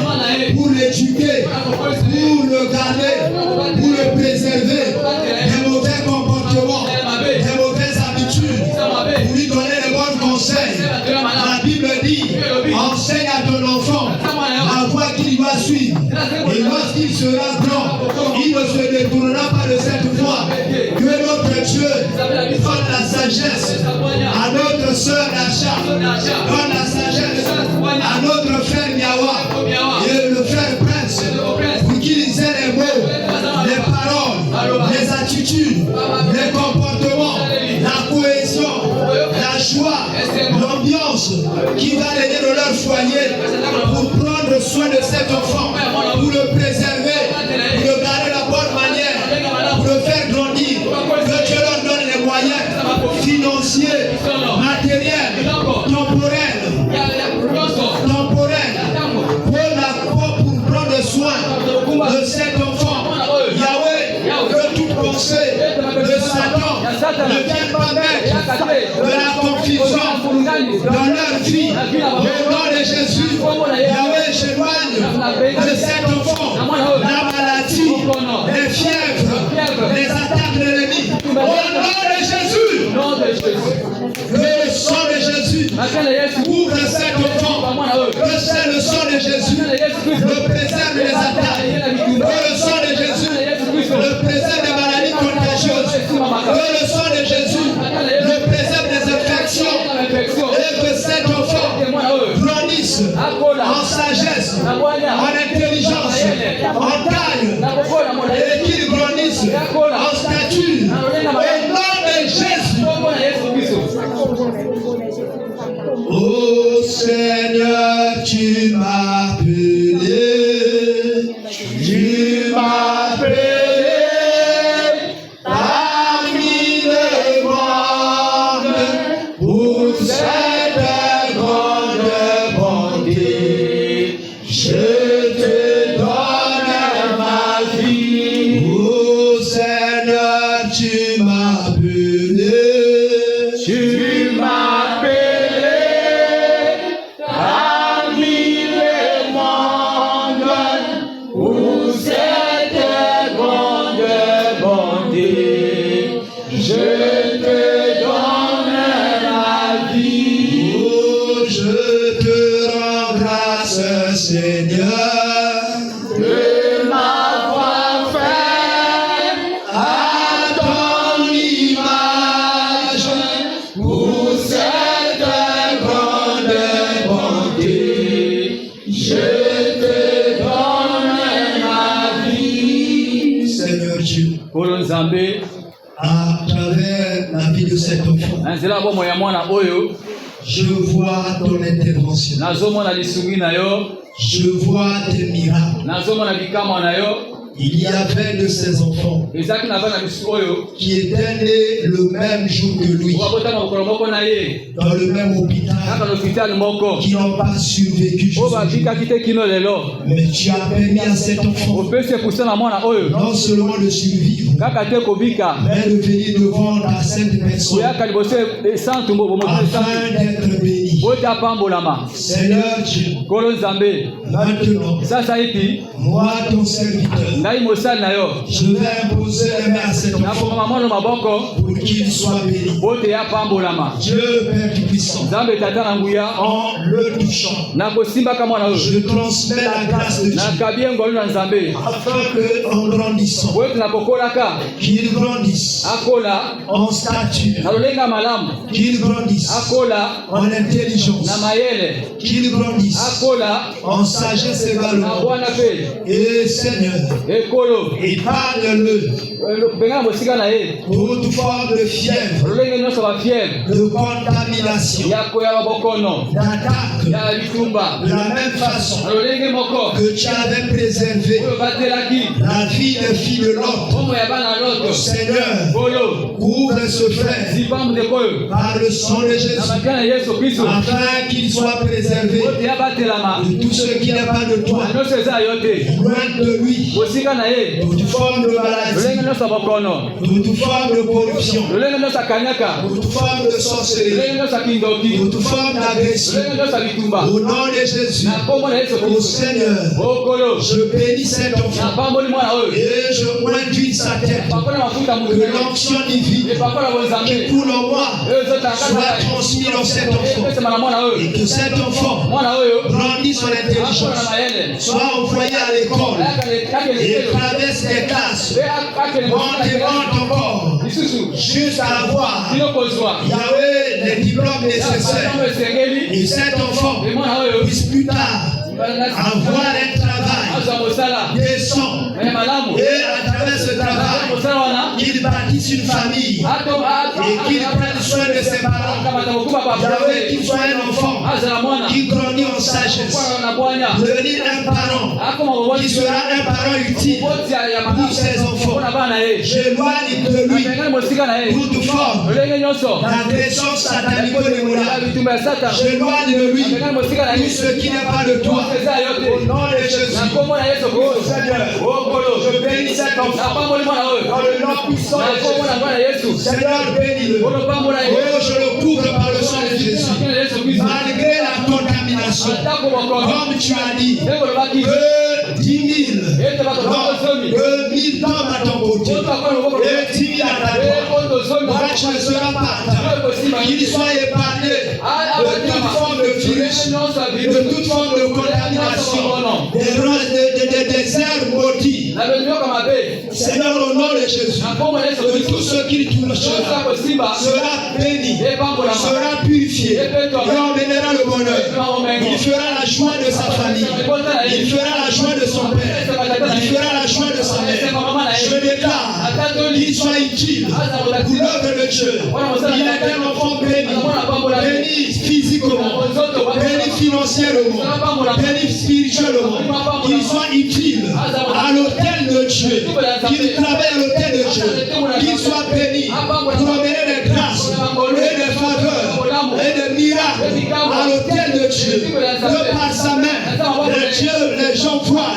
pour l'éduquer, pour le garder, pour le préserver des mauvais comportements, des mauvaises habitudes, pour lui donner les bons conseils. La Bible dit, enseigne à ton enfant la voie qu'il doit suivre. Et lorsqu'il sera grand, il ne se détournera pas de cette voie. Que notre Dieu donne la sagesse à notre soeur Nacha, donne la sagesse à notre frère Miawa et le frère Prince, pour qu'ils aient les mots, les paroles, les attitudes, les comportements, la cohésion, la joie, l'ambiance qui va les dans leur foyer pour prendre soin de cet enfant, pour le préserver, pour le garder la bonne manière, pour le faire grandir. Que Dieu leur donne les moyens financiers, matériels, temporels, pour prendre soin de cet enfant. Yahweh, que toute pensée de Satan ne vienne pas mettre de la confusion dans leur vie. Au nom de Jésus, Yahweh, j'éloigne de cet enfant la maladie, les fièvres, les attaques de l'ennemi. Au nom de Jésus, le sang de Jésus couvre cet enfant. Que c'est le sang de Jésus le préserve des attaques. Que le sang de Jésus le préserve des maladies contagieuses. Que le sang de Jésus le préserve des infections. Et que cet enfant grandisse en sagesse, en intelligence, en taille, et qu'il grandisse en stature. Au nom de Jésus. Oh Seigneur, tu m'as appelé, tu m'as appelé parmi les mondes pour cette grande bonté. Je te donne ma vie. Oh Seigneur, tu m'as appelé, tu m'as appelé. Seigneur, de m'avoir fait à ton image pour cette grande bonté. Je te donne ma vie. Seigneur Dieu, à travers la vie de cet enfant, je vois ton intervention. Je vois tes miracles. Il y avait de ces enfants qui étaient nés le même jour que lui, dans le même hôpital, qui n'ont pas survécu. Mais tu as permis à cet enfant non seulement de survivre, mais de venir devant ta sainte personne afin d'être béni. Seigneur Dieu, maintenant, moi ton serviteur, je vais imposer les mains à cet enfant pour qu'il soit béni. Dieu Père du puissant, en le touchant, je transmets la grâce de Dieu afin qu'en grandissant, qu'il grandisse en stature, qu'il grandisse en intelligence, qu'il grandisse en sagesse et valeur. Et Seigneur, épargne-le toute forme de fièvre, de contamination, d'attaque, de la même façon que tu avais préservé la vie des filles de Lot. Seigneur, couvre ce frère par le sang de Jésus, afin qu'il soit préservé de tout ce qui n'est pas de toi, loin de lui, toute forme de maladie, toute forme de corruption, toute forme de sorcellerie, toute forme d'agression. Au nom de Jésus, au Seigneur, je bénis cet enfant et je conduis sa tête, que l'onction divine qui coule en moi soit transmise dans cet enfant, et que cet enfant grandisse son intelligence, soit envoyé à l'école et traverse les classes, monte et monte encore, jusqu'à avoir Yahweh les diplômes nécessaires, et cet enfant puisse plus tard avoir un travail décent, et à travers ce travail qu'il bâtisse une famille et qu'il prenne soin de ses parents. Yahweh, qu'il soit un enfant qui grandit en sagesse, devenir un parent qui sera un parent utile pour ses enfants. J'éloigne de lui toute forme d'agression satanico-démoniaque. J'éloigne de lui tout ce qui n'est pas de toi. Au nom de Jésus, Seigneur, je bénis cet enfant dans le nom puissant de Jésus. Seigneur, bénis-le. Je le couvre par le sang de Jésus. Malgré la contamination, comme tu as dit, que 10 000, que 1000 tombent à ton côté, et 10 000 à ta droite. Moi, tu ne seras pas atteint. Qu'il soit épargné de toute forme de virus, de toute forme de contamination, des herbes maudites. Seigneur, au nom de Jésus, que tout ce qu'il touchera sera béni, sera purifié, et emmènera le bonheur. Il fera la joie de sa famille, il fera la joie de son père, il fera la joie de sa mère. Je déclare qu'il soit utile pour l'œuvre de Dieu. Il est un enfant béni physiquement, béni financièrement, béni spirituellement, qu'il soit utile à l'autel de Dieu, qu'il travaille à l'autel de Dieu, qu'il soit béni pour amener des grâces et des faveurs et des miracles à l'autel de Dieu. Que par sa main, les gens voient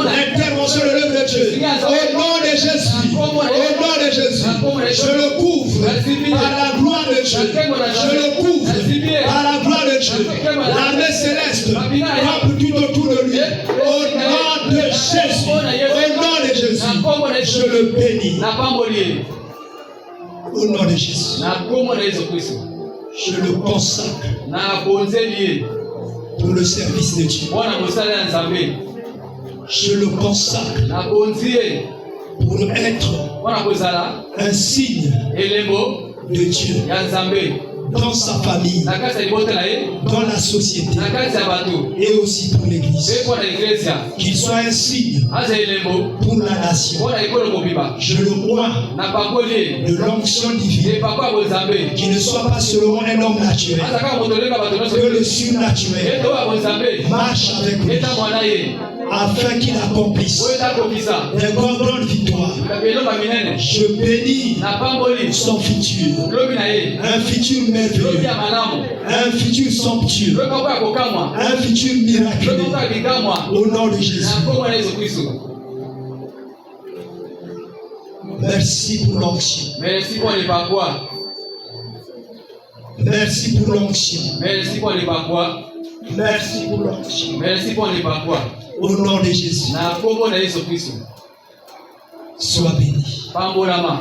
l'intervention de l'œuvre de Dieu. Au nom de Jésus, au nom de Jésus, je le couvre par la gloire de Dieu. Je le couvre par la gloire de Dieu. L'armée céleste rampe tout autour de lui. Au nom de Jésus, au nom de Jésus, je le bénis. Au nom de Jésus, je le consacre pour le service de Dieu. Je le consacre pour être un signe de Dieu dans sa famille, dans la société et aussi pour l'église. Qu'il soit un signe pour la nation. Je le crois de l'onction divine, qui ne soit pas seulement un homme naturel, que le surnaturel marche avec lui, afin qu'il accomplisse des grandes victoires. Je bénis son futur, un futur merveilleux, un futur somptueux, un futur miraculeux, au nom de Jésus. Merci pour l'onction. Merci pour l'onction. Merci pour les bakwa. Merci pour l'onction. Merci pour les bakwa. Au nom de Jésus. Na kombo na Yesu Kristo. Sois béni. Pambolama.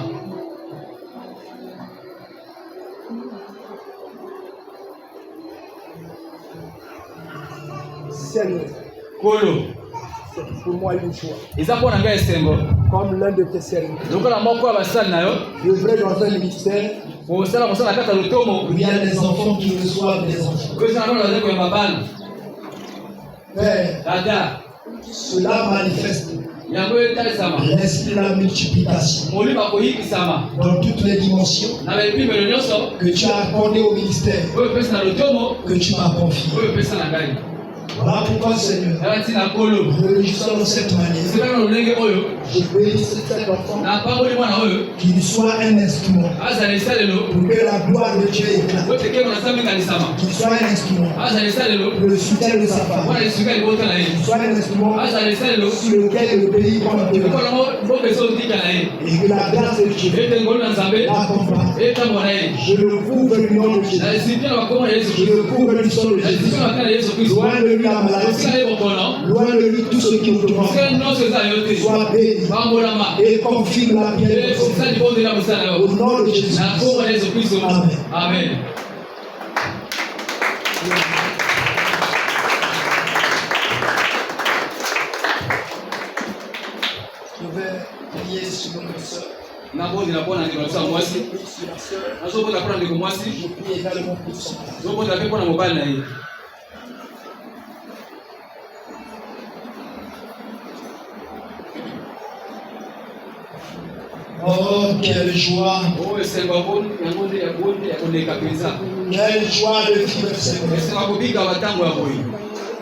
Seigneur, Kolo. c'est pour moi une joie. Eza pour nanga esengo. Comme l'un de tes serviteurs. Lokola moko ya basali na yo. Je voudrais dans un ministère. Osala mosala kata lotomo. Il y a des enfants qui reçoivent des enfants. Ko sana na zeko ya mabana. Père, Dada. cela manifeste Yango etalisama. l'esprit de la multiplication Moli bakoyikisama. dans toutes les dimensions Na bepimelo nyonso. que tu as accordé au ministère, Oyo pesa na lotomo. que tu m'as confié. Oyo pesa na ngai. Voilà pourquoi, Seigneur, Ela ntina kolo. nous réjouissons de cette manière. Sikana lolenge oyo. Je bénis cet enfant Na pamboli mwana oyo. Qu'il soit un instrument Azala esalelo. pour que la gloire de Dieu éclate. Oyo tekemo na sami kanisama. Qu'il soit un instrument Azala esalelo. pour le soutien de sa Mwana femme. esuka libota na ye. Qu'il soit un instrument Azala esalelo. sur lequel le pays compte Lokola mo bopesa otika na ye. et que la grâce de Dieu Ete ngolu na Nzambe. l'accompagne. Etambo na ye. Je le couvre du nom de Jésus. Na esipia na bakoma ya Yesu Je Kristo. le couvre du sang de Na Jésus. esipia na bakana ya Yesu Kristo. Loin de lui la Osika maladie. ye bokono. Loin de lui tout ce qui nous demande. Osika nyonso eza yo te. Sois béni Pambolama. et confirme la Ete pierre osali bondela mosala au yo. nom de Jésus. Na kombo ya Yesu Kristo. Amen. Amen. Je vais prier sur notre sœur. Nabondela mpona ndeko na biso ya mwasi. Je prie sur la sœur. Nazobonda mpona ndeko mwasi. Je prie également pour son mari. Nazobonda mpe mpona mobali na ye. Oh, quelle joie! Oyo esengo yango nde ya koleka mpenza. Quelle joie de vivre, Seigneur! Esenga kobika batango ya boye.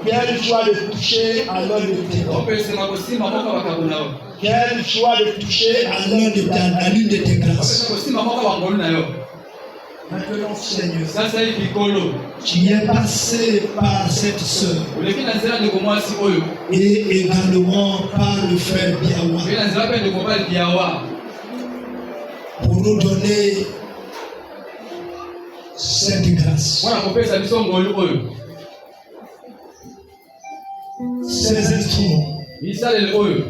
Quelle joie de toucher à l'un de tes dons! Ope esenga kosimba moko bakambo na yo. Quelle joie de toucher à l'une de tes grâces! Ope kosimba moko bangolu na yo. Maintenant, Seigneur, Sasa hii likolo. tu es passé par cette sœur Oleki na nzela ndeko mwasi oyo. et également par le frère Biawa Mpe na nzela mpe ndeko mobali Biawa. pour nous donner cette grâce. Mpona kopesa biso ngolu oyo. Ces instruments Bisaleli oyo.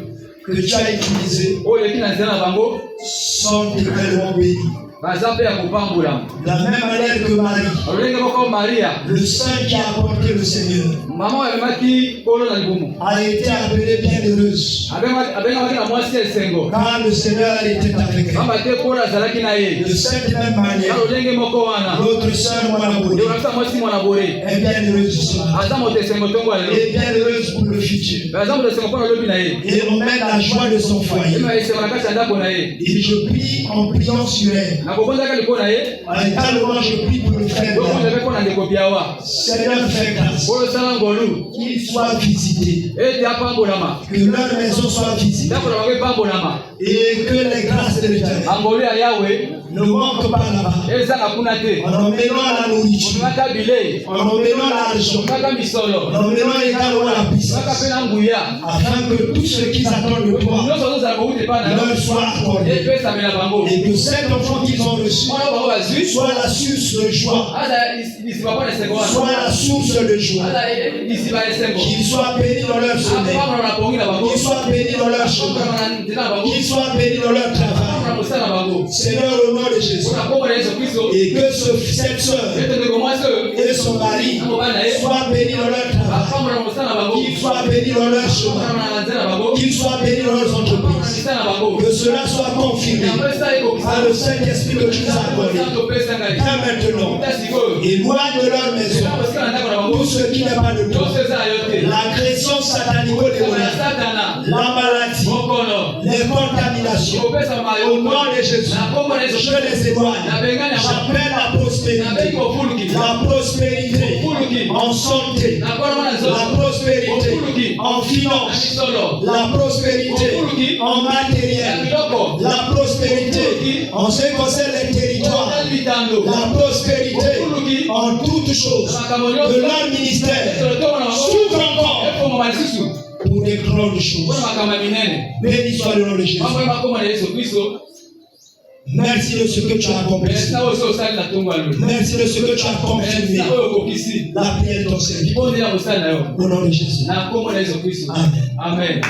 que tu as utilisés Oyo eleki na nzela na bango. sont également bénis. Baza mpe ya kopambola. De la même manière que Marie, Olenge moko Maria. le sein qui a apporté le Seigneur, Mama amemaki kolo na libumu. a été appelée bienheureuse Abengamaki na mwasi ya esengo. car le Seigneur était avec elle. Pamba te kolo azalaki na ye. De cette même manière, Na lolenge moko wana. notre sœur Mwanabori Ndeko na biso ya mwasi mwana bore. est bienheureuse ce soir Aza moto esengo ntongo ya lelo. et bienheureuse pour le futur. Aza moto esengo mpona lobi na ye. Et on met la joie de son foyer. Yema esengo na kati ya ndako na ye. Et je prie en priant sur elle. Nakobondaka likolo na ye. En également, je prie pour le frère Bokonza Biawa. mpe mpona ndeko Biawa. Seigneur, fais grâce. Oyo osala ngolu. Qu'ils soient visités. Ete apambolama. Que leur maison soit visitée. Ndako na bango epambolama. Et que les grâces de l'Éternel Angolu ya Yawe. ne manquent pas là-bas. Ezanga kuna te. En emmenant la nourriture, Omemaka bilei. en emmenant l'argent, Omemaka misolo. en emmenant également la Omemaka puissance, mpe na nguya. afin que tout ce qu'ils attendent de toi Nyonso ozozala kowuta epai na yo. leur soit accordé. Epesamela bango. Et que cet enfant qu'ils ont reçu Mwana bango bazwi. soit la source de joie, Aza lisiba mpona esengo wana. soit la source de joie. Aza lisiba esengo. Qu'ils soient bénis dans leur sommeil, Apambola na pongi na bango. qu'ils soient bénis dans leur chemin, Apambola na nzela na bango. qu'ils soient bénis dans leur Apambola travail. na mosala na bango. Seigneur, au nom de Jésus, Mpona kombo na Yesu Kristo. et que cette sœur Ete ndeko mwasi oyo. et son mari Na mobali na ye. soient bénis dans leur travail, Apambola na mosala na bango. qu'ils soient bénis dans leur chemin, Apambola na nzela na bango. qu'ils soient bénis dans leurs Apambola na entreprises. misala na bango. Que cela soit confirmé Yango esala ekokisa. par le Saint-Esprit que tu nous as accordé. Santo pesa ngai. Dès maintenant, Ta sikoyo. éloigne de leur maison Eza mosika na ndako na bango. tout ce qui n'est pas de toi. Nyonso eza yo te. L'agression Koma ya satanico-démoniaque, Satana. la maladie, Mokono. les contaminations. Kopesa Au mayo. nom de Jésus, Na kombo na Yesu. je les éloigne. Na bengani ya bango. J'appelle la Na bengi prospérité, kofuluki. la prospérité Kofuluki. en santé, Na kono wana la nzoto. prospérité en Na finance, misolo. la prospérité en Na matériel, biloko. la prospérité en ce qui concerne les territoires, Na bitando. la prospérité en toutes choses de leur ministère s'ouvre encore Ekoma malisusu. pour des grandes choses. Mpona makambo ya minene. Béni soit le nom de Jésus. Mambo ya makombo na Yesu Kristo. Merci de ce que tu as accompli. Merci de ce que tu as confirmé. La prière de ton serviteur. Au nom de Jésus. Amen. Amen.